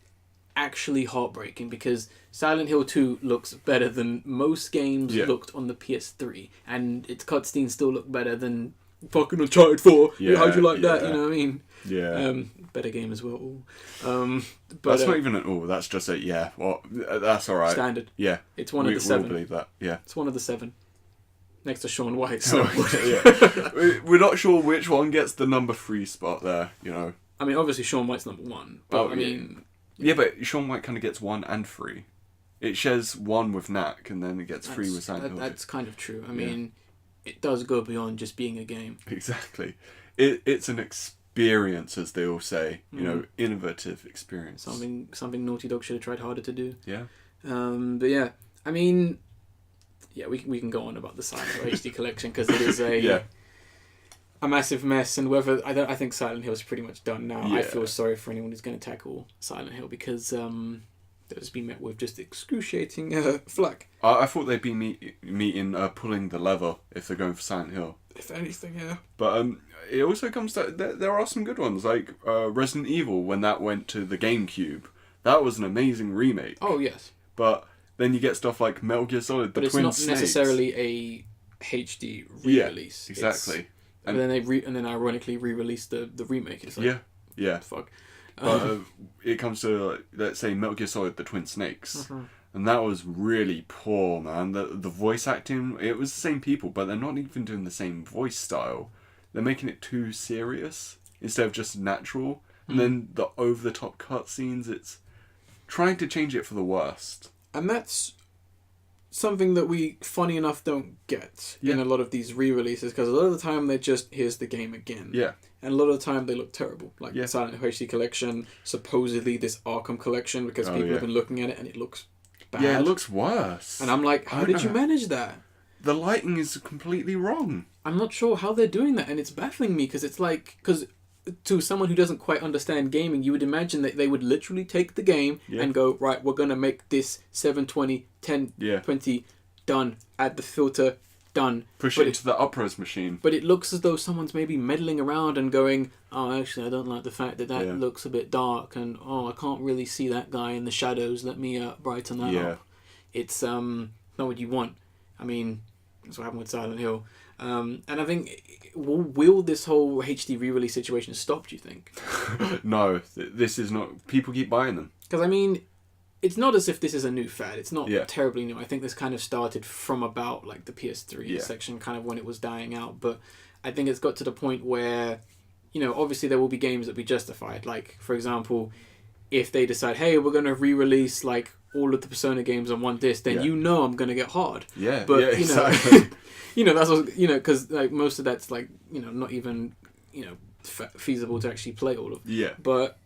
actually heartbreaking, because Silent Hill 2 looks better than most games looked on the PS3, and its cutscenes still look better than fucking Uncharted 4. How'd you like that? You know what I mean? Yeah. Better game as well. But that's not even an all. That's just a well, that's all right. Standard. Yeah. It's one of the 7. We believe that. Yeah. It's one of the 7. Next to Shaun White. So. We're not sure which one gets the number 3 spot there. I mean, obviously Shaun White's number 1. But but Shaun White kind of gets 1 and 3. It shares 1 with Knack, and then it gets 3 with Silent Hill. That's kind of true. I mean, it does go beyond just being a game. Exactly. It's an experience, as they all say. Innovative experience. Something Naughty Dog should have tried harder to do. Yeah. But yeah, I mean, we can go on about the Silent Hill HD collection, because it is a massive mess, and I think Silent Hill is pretty much done now. I feel sorry for anyone who's going to tackle Silent Hill, because it's been met with just excruciating flack. I thought they'd be meeting pulling the lever if they're going for Silent Hill. If anything, yeah. But it also comes to there are some good ones, like Resident Evil, when that went to the GameCube. That was an amazing remake. Oh yes. But then you get stuff like Metal Gear Solid, the Twin Snakes. But it's not necessarily a HD re-release. Yeah, exactly. And then then ironically re-released the remake. It's like, yeah. Fuck. But it comes to, let's say, Metal Gear Solid, the Twin Snakes. And that was really poor, man. The voice acting, it was the same people, but they're not even doing the same voice style. They're making it too serious instead of just natural. And then the over-the-top cutscenes, it's trying to change it for the worst. And that's something that we, funny enough, don't get in a lot of these re-releases, because a lot of the time they're just, here's the game again. Yeah. And a lot of the time they look terrible. Like Silent Hill HD collection, supposedly this Arkham collection, because people have been looking at it and it looks bad. Yeah, it looks worse. And I'm like, how did you manage that? The lighting is completely wrong. I'm not sure how they're doing that, and it's baffling me, because it's like, because to someone who doesn't quite understand gaming, you would imagine that they would literally take the game and go, right, we're going to make this 720, 1020, done, add the filter, done. Push it into the upres machine. But it looks as though someone's maybe meddling around and going, oh, actually, I don't like the fact that looks a bit dark, and oh, I can't really see that guy in the shadows. Let me brighten that up. It's not what you want. I mean, that's what happened with Silent Hill. And I think, will this whole HD re-release situation stop, do you think? No, this is not. People keep buying them. Because, I mean, it's not as if this is a new fad. It's not terribly new. I think this kind of started from about like the PS3 section, kind of when it was dying out. But I think it's got to the point where, you know, obviously there will be games that be justified. Like, for example, if they decide, hey, we're going to re-release like all of the Persona games on one disc, then you know I'm going to get hard. Yeah, but exactly. You know, that's what, you know, because like most of that's like, you know, not even, you know, feasible to actually play all of. Yeah. But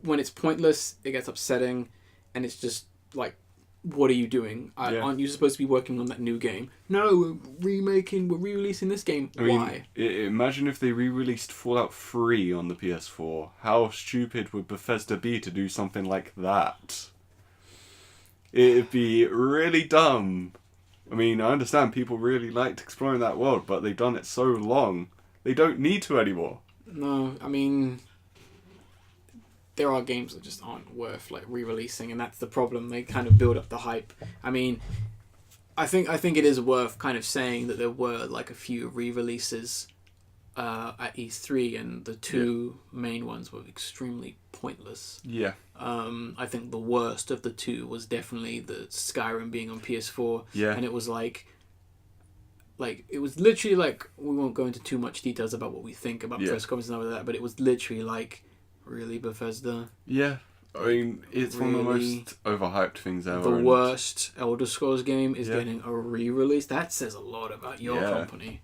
when it's pointless, it gets upsetting, and it's just like, what are you doing? Aren't you supposed to be working on that new game? No, we're re-releasing this game. Why? Imagine if they re-released Fallout 3 on the PS4. How stupid would Bethesda be to do something like that? It'd be really dumb. I mean, I understand people really liked exploring that world, but they've done it so long. They don't need to anymore. No, I mean, there are games that just aren't worth like re-releasing, and that's the problem. They kind of build up the hype. I mean, I think it is worth kind of saying that there were like a few re-releases at E3, and the two main ones were extremely pointless. Yeah. I think the worst of the two was definitely the Skyrim being on PS4. Yeah. And it was like it was literally like, we won't go into too much details about what we think about press conferences and all of that, but it was literally like, really, Bethesda? Yeah. I mean, it's really, one of the most overhyped things ever. The worst Elder Scrolls game is getting a re-release. That says a lot about your company.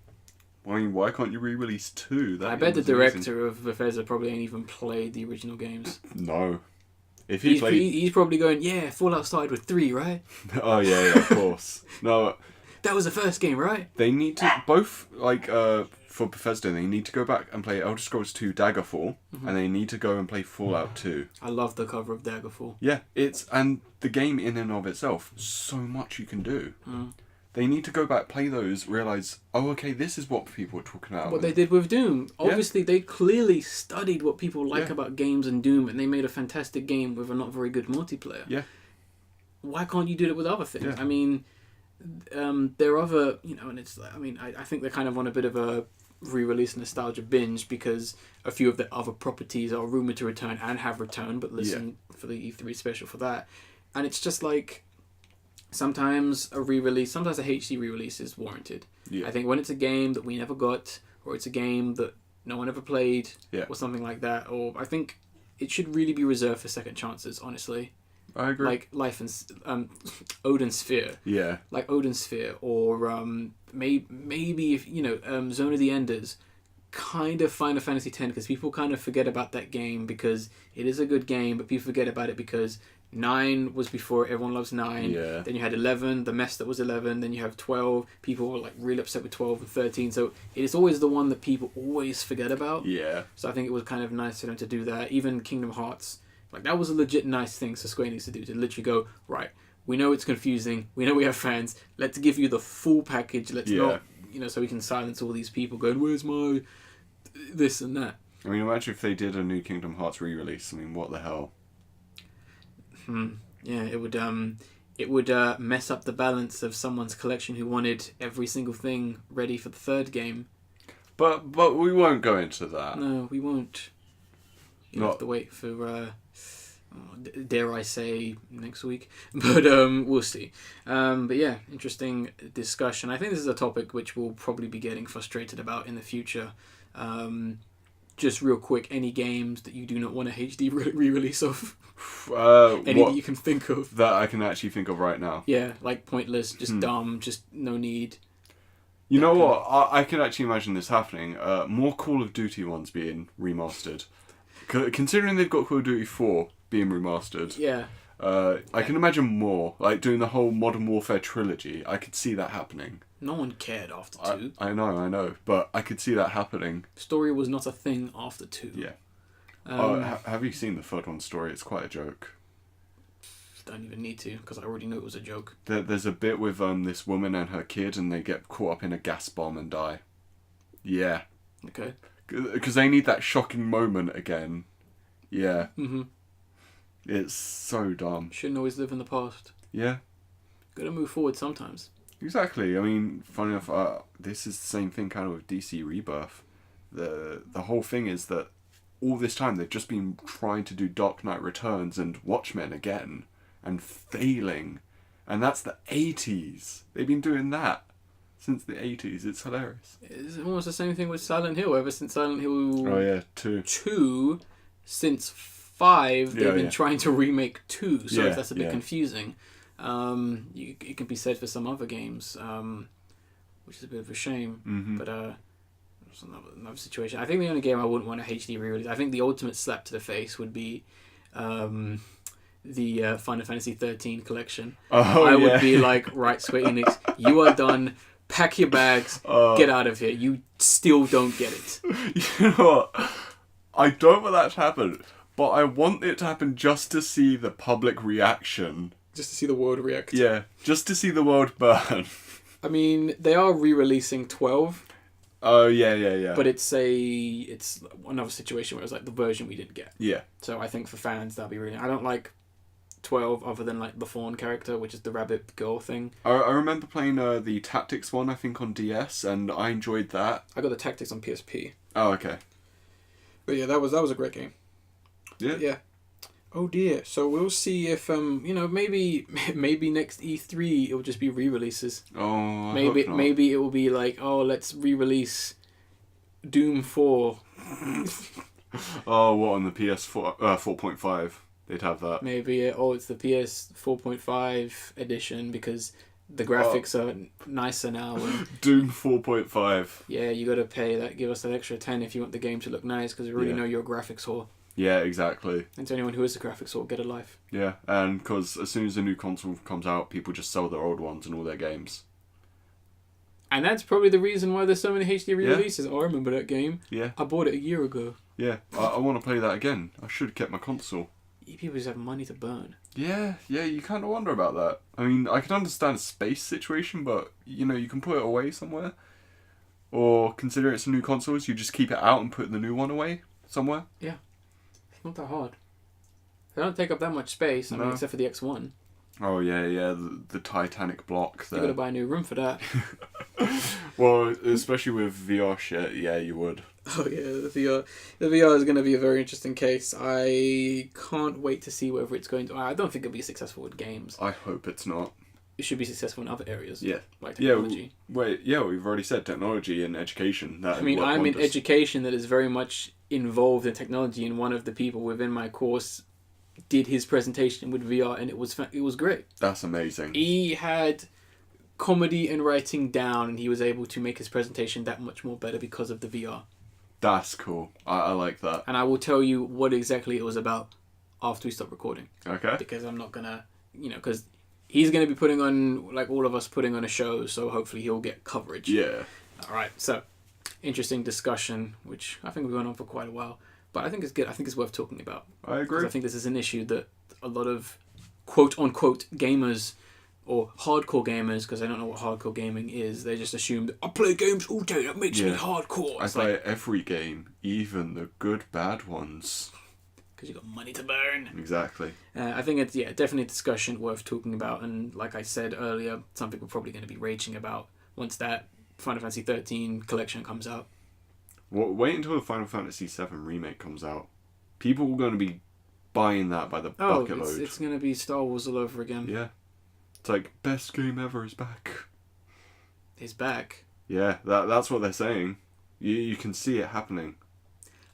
I mean, why can't you re-release 2? I bet the director of Bethesda probably ain't even played the original games. No. If he's probably going, Fallout started with 3, right? Oh, yeah, of course. No. That was the first game, right? They need to, both, like, for Bethesda, they need to go back and play Elder Scrolls 2 Daggerfall, and they need to go and play Fallout 2. I love the cover of Daggerfall. Yeah, and the game in and of itself, so much you can do. They need to go back, play those, realise, oh, okay, this is what people are talking about. What they did with Doom. Obviously, they clearly studied what people like about games and Doom, and they made a fantastic game with a not very good multiplayer. Yeah. Why can't you do it with other things? Yeah. I mean, there are other, you know, and it's, I mean, I think they're kind of on a bit of a re-release nostalgia binge, because a few of the other properties are rumoured to return and have returned, but listen for the E3 special for that. And it's just like, sometimes a HD re-release is warranted. Yeah. I think when it's a game that we never got, or it's a game that no one ever played, or something like that, or I think it should really be reserved for second chances, honestly. I agree. Like Life and Odin Sphere. Yeah. Like Odin Sphere, or maybe if, you know, Zone of the Enders, kind of Final Fantasy X, because people kind of forget about that game because it is a good game, but people forget about it because 9 was before Everyone Loves 9. Yeah. Then you had 11, the mess that was 11. Then you have 12. People were like really upset with 12 and 13. So it is always the one that people always forget about. Yeah. So I think it was kind of nice for them to do that. Even Kingdom Hearts, like that was a legit nice thing for Square Enix to do, to literally go, right, we know it's confusing. We know we have fans. Let's give you the full package. Let's not, you know, so we can silence all these people going, where's my this and that. I mean, imagine if they did a new Kingdom Hearts re-release. I mean, what the hell? Yeah, it would mess up the balance of someone's collection who wanted every single thing ready for the third game. But we won't go into that. No, we won't. You have to wait for, dare I say, next week. But we'll see. But yeah, interesting discussion. I think this is a topic which we'll probably be getting frustrated about in the future. Just real quick, any games that you do not want a HD re-release of? Any that you can think of? That I can actually think of right now. Yeah, like pointless, just dumb, just no need. You know what? I can actually imagine this happening. More Call of Duty ones being remastered. Considering they've got Call of Duty 4 being remastered. Yeah. I can imagine more. Like doing the whole Modern Warfare trilogy. I could see that happening. No one cared after 2. I know. But I could see that happening. Story was not a thing after 2. Yeah. Have you seen the third one story? It's quite a joke. don't even need to, because I already knew it was a joke. There's a bit with this woman and her kid, and they get caught up in a gas bomb and die. Yeah. Okay. Because they need that shocking moment again. Yeah. Mm-hmm. It's so dumb. Shouldn't always live in the past. Yeah. Gotta move forward sometimes. Exactly. I mean, funny enough, this is the same thing kind of with DC Rebirth. The whole thing is that all this time they've just been trying to do Dark Knight Returns and Watchmen again, and failing. And that's the 80s. They've been doing that since the 80s. It's hilarious. It's almost the same thing with Silent Hill. Ever since Silent Hill... Oh, yeah, 2. 2, since 5, they've been trying to remake 2. So that's a bit confusing. It can be said for some other games, which is a bit of a shame. Mm-hmm. But it's another situation. I think the only game I wouldn't want a HD re-release, I think the ultimate slap to the face would be the Final Fantasy 13 collection. I would be like, right, Square Enix, you are done. Pack your bags. Get out of here. You still don't get it. You know what? I don't want that to happen, but I want it to happen just to see the public reaction. Just to see the world react. Yeah, just to see the world burn. I mean, they are re-releasing 12. Oh, yeah. But it's another situation where it's like the version we didn't get. Yeah. So I think for fans, that'll be really... I don't like 12 other than like the Fawn character, which is the rabbit girl thing. I remember playing the Tactics one, I think, on DS, and I enjoyed that. I got the Tactics on PSP. Oh, okay. But yeah, that was a great game. Yeah. Yeah. Oh dear. So we'll see if maybe next E3 it will just be re-releases. Oh, maybe it will be like, oh, let's re-release Doom 4. Oh, what, on the PS4 4.5? They'd have that. Maybe it's the PS 4.5 edition because the graphics are nicer now. And Doom 4.5. yeah, you got to pay that. Give us that extra 10 if you want the game to look nice, because we already know you're a graphics whore. Yeah, exactly. And to anyone who is a graphics whore, get a life. Yeah, and because as soon as a new console comes out, people just sell their old ones and all their games. And that's probably the reason why there's so many HD re-releases. Oh, I remember that game. Yeah. I bought it a year ago. Yeah, I want to play that again. I should have kept my console. People just have money to burn. Yeah, you kind of wonder about that. I mean, I can understand a space situation, but, you can put it away somewhere. Or, consider it's a new console, so you just keep it out and put the new one away somewhere. Yeah. It's not that hard. They don't take up that much space, except for the X1. Oh, yeah, the Titanic block there. You gotta buy a new room for that. Well, especially with VR shit, yeah, you would. Oh yeah, the VR is going to be a very interesting case. I can't wait to see whether it's going to... I don't think it'll be successful with games. I hope it's not. It should be successful in other areas. Yeah. Like technology. We've already said technology and education. I'm in education that is very much involved in technology, and one of the people within my course did his presentation with VR, and it was great. That's amazing. He had comedy and writing down, and he was able to make his presentation that much more better because of the VR. That's cool. I like that. And I will tell you what exactly it was about after we stop recording. Okay. Because I'm not gonna, because he's gonna be putting on, like all of us, putting on a show, so hopefully he'll get coverage. Yeah. Alright, so, interesting discussion, which I think we've gone on for quite a while. But I think it's good. I think it's worth talking about. I agree. I think this is an issue that a lot of quote-unquote gamers, or hardcore gamers, because I don't know what hardcore gaming is, they just assume that I play games all day, that makes me hardcore. I play every game, even the good, bad ones. Because you got money to burn. Exactly. I think it's definitely a discussion worth talking about, and like I said earlier, some people are probably going to be raging about once that Final Fantasy 13 collection comes out. Well, wait until the Final Fantasy 7 remake comes out. People are going to be buying that by the bucket load. It's going to be Star Wars all over again. Yeah. It's like, best game ever is back. Is back? Yeah, that's what they're saying. You can see it happening.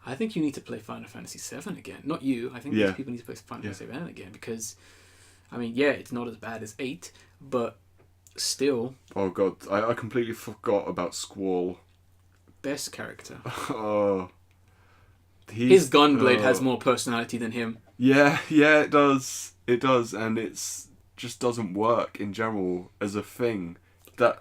I think you need to play Final Fantasy 7 again. Not you. I think these people need to play Final Fantasy 7 again because, it's not as bad as 8, but still. Oh god, I completely forgot about Squall. Best character. Oh. His Gunblade has more personality than him. Yeah, it does. It does, and it's just doesn't work in general as a thing. The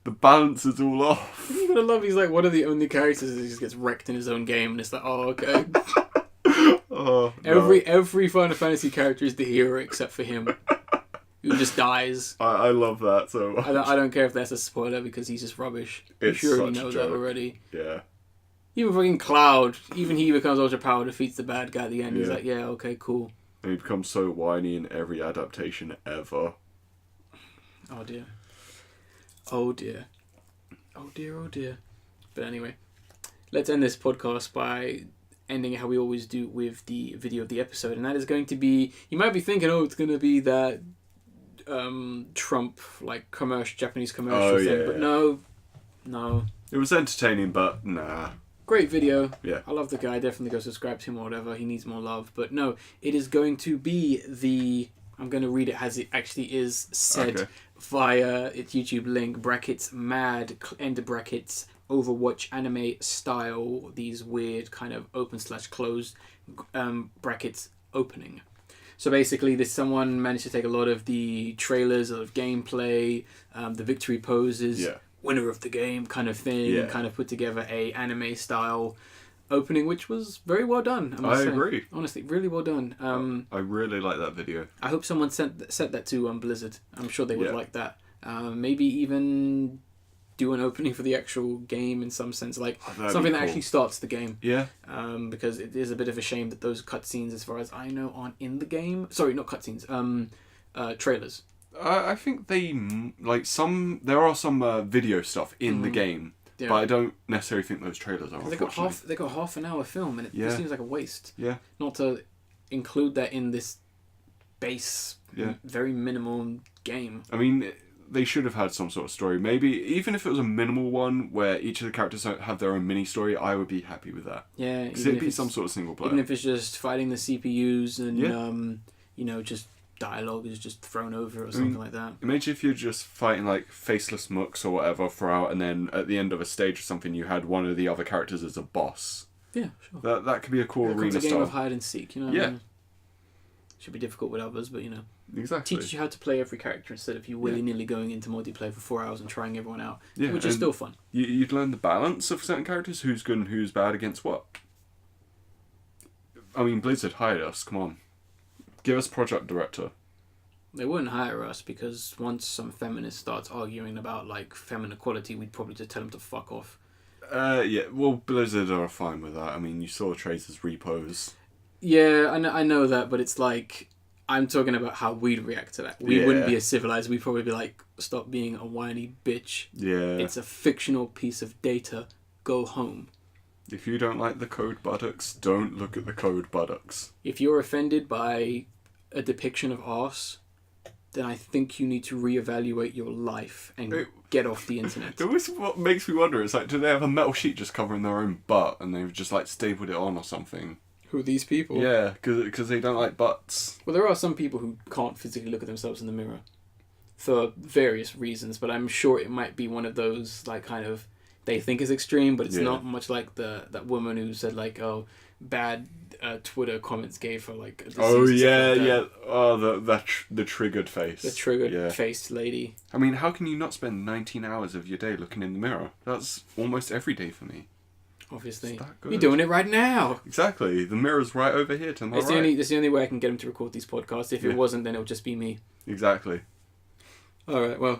balance is all off. You're gonna love he's like one of the only characters that just gets wrecked in his own game, and it's like, oh, okay. Oh, no. Every Final Fantasy character is the hero except for him, who just dies. I love that so much. I don't care if that's a spoiler because he's just rubbish. It's You sure already such a know joke. that already. Yeah. Even fucking Cloud, even he becomes ultra powered, defeats the bad guy at the end. He's Yeah. like, yeah, okay, cool. And he becomes so whiny in every adaptation ever. Oh dear. Oh dear. Oh dear, oh dear. But anyway, let's end this podcast by ending it how we always do with the video of the episode. And that is going to be, you might be thinking, oh, it's going to be that Trump, like, Japanese commercial thing. yeah, But yeah. no. It was entertaining, but nah. Great video. Yeah. I love the guy. Definitely go subscribe to him or whatever. He needs more love. But no, it is going to be I'm going to read it as it actually is said via its YouTube link, brackets, mad, end brackets, Overwatch anime style, these weird kind of open/closed brackets opening. So basically, someone managed to take a lot of the trailers, a lot of gameplay, the victory poses, winner of the game kind of thing, and kind of put together a anime style opening, which was very well done. I agree. Honestly, really well done. I really like that video. I hope someone sent that to Blizzard. I'm sure they would like that. Maybe even do an opening for the actual game in some sense, like something that actually starts the game. Yeah. Because it is a bit of a shame that those cutscenes, as far as I know, aren't in the game. Sorry, not cutscenes. Trailers. I think there are some video stuff in the game, but I don't necessarily think those trailers are. They got half an hour film, and it seems like a waste. Yeah. Not to include that in this base, very minimal game. I mean, they should have had some sort of story. Maybe even if it was a minimal one where each of the characters have their own mini story, I would be happy with that. Yeah, because it'd be some sort of single player. Even if it's just fighting the CPUs and just dialogue is just thrown over or something like that. Imagine if you're just fighting like faceless mooks or whatever throughout, and then at the end of a stage or something, you had one of the other characters as a boss. Yeah, sure. That could be a cool arena It's a game style. of hide and seek, you know. What I mean? Should be difficult with others, but exactly teaches you how to play every character instead of you willy-nilly going into multiplayer for 4 hours and trying everyone out, which is still fun. You'd learn the balance of certain characters, who's good and who's bad against what. I mean, Blizzard hired us. Come on, give us project director. They wouldn't hire us because once some feminist starts arguing about like feminine equality, we'd probably just tell them to fuck off. Well, Blizzard are fine with that. I mean, you saw Tracer's repos. Yeah, I know that, but it's like, I'm talking about how we'd react to that. We wouldn't be as civilized. We'd probably be like, stop being a whiny bitch. Yeah. It's a fictional piece of data. Go home. If you don't like the code buttocks, don't look at the code buttocks. If you're offended by a depiction of arse, then I think you need to reevaluate your life and get off the internet. It was what makes me wonder. It's like, do they have a metal sheet just covering their own butt and they've just like stapled it on or something? Who are these people? Yeah, because they don't like butts. Well, there are some people who can't physically look at themselves in the mirror for various reasons, but I'm sure it might be one of those like kind of they think is extreme, but it's not much like that woman who said like, oh, bad Twitter comments gave her like a disease. Oh yeah. Oh, the triggered face. The triggered face lady. I mean, how can you not spend 19 hours of your day looking in the mirror? That's almost every day for me. Obviously, that good? You're doing it right now. Exactly. The mirror's right over here to my right. It's the only way I can get him to record these podcasts. If it wasn't, then it would just be me. Exactly. All right. Well,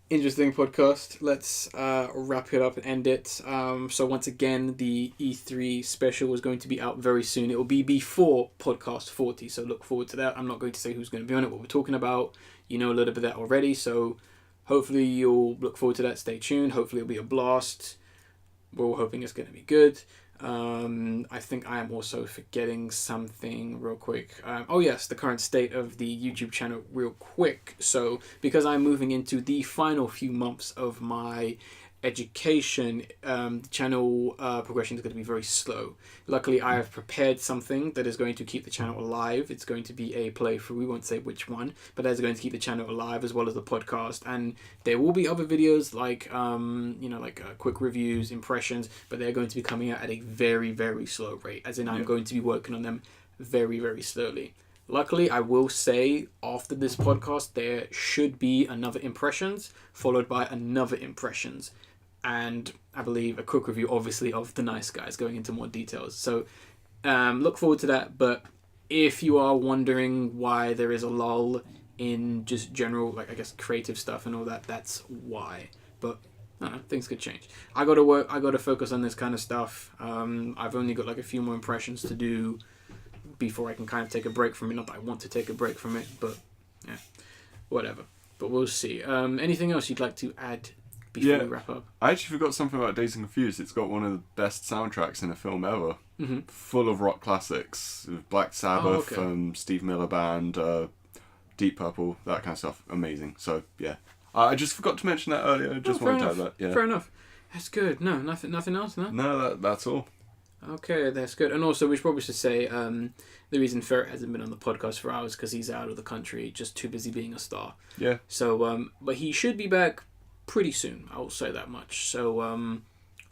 interesting podcast. Let's wrap it up and end it. So once again, the E3 special is going to be out very soon. It will be before podcast 40, so look forward to that. I'm not going to say who's going to be on it, what we're talking about. You know a little bit of that already, so hopefully you'll look forward to that. Stay tuned. Hopefully it'll be a blast. We're all hoping it's going to be good. I think I am also forgetting something real quick. Oh yes, the current state of the YouTube channel real quick. So because I'm moving into the final few months of my education, the channel progression is going to be very slow. Luckily, I have prepared something that is going to keep the channel alive. It's going to be a playthrough. We won't say which one, but that's going to keep the channel alive as well as the podcast. And there will be other videos like quick reviews, impressions, but they're going to be coming out at a very, very slow rate. As in, I'm going to be working on them very, very slowly. Luckily, I will say after this podcast, there should be another impressions followed by another impressions. And I believe a quick review, obviously, of The Nice Guys, going into more details. So look forward to that. But if you are wondering why there is a lull in just general, like, I guess, creative stuff and all that, that's why. But I don't know, things could change. I got to work. I got to focus on this kind of stuff. I've only got like a few more impressions to do before I can kind of take a break from it. Not that I want to take a break from it, but yeah, whatever. But we'll see. Anything else you'd like to add before we wrap up? I actually forgot something about Dazed and Confused. It's got one of the best soundtracks in a film ever. Mm-hmm. Full of rock classics. Black Sabbath, Steve Miller Band, Deep Purple, that kind of stuff. Amazing. So, yeah. I just forgot to mention that earlier. Just wanted to add that. Yeah. Fair enough. That's good. No, nothing else, no? No, that's all. Okay, that's good. And also, we should probably say the reason Ferret hasn't been on the podcast for hours because he's out of the country, just too busy being a star. Yeah. So, but he should be back pretty soon. I'll say that much. So,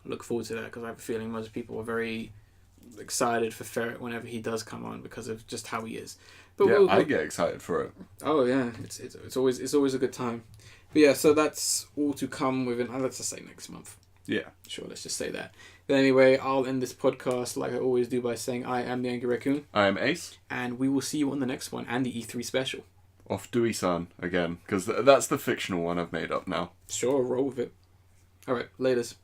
look forward to that because I have a feeling most people are very excited for Ferret whenever he does come on because of just how he is. But yeah, I get excited for it. Oh yeah, it's always a good time. But yeah, so that's all to come within. Let's just say next month. Yeah. Sure, let's just say that. But anyway, I'll end this podcast like I always do by saying I am the Angry Raccoon. I am Ace. And we will see you on the next one and the E3 special. Off Dewey-san again, because that's the fictional one I've made up now. Sure, roll with it. Alright, laters.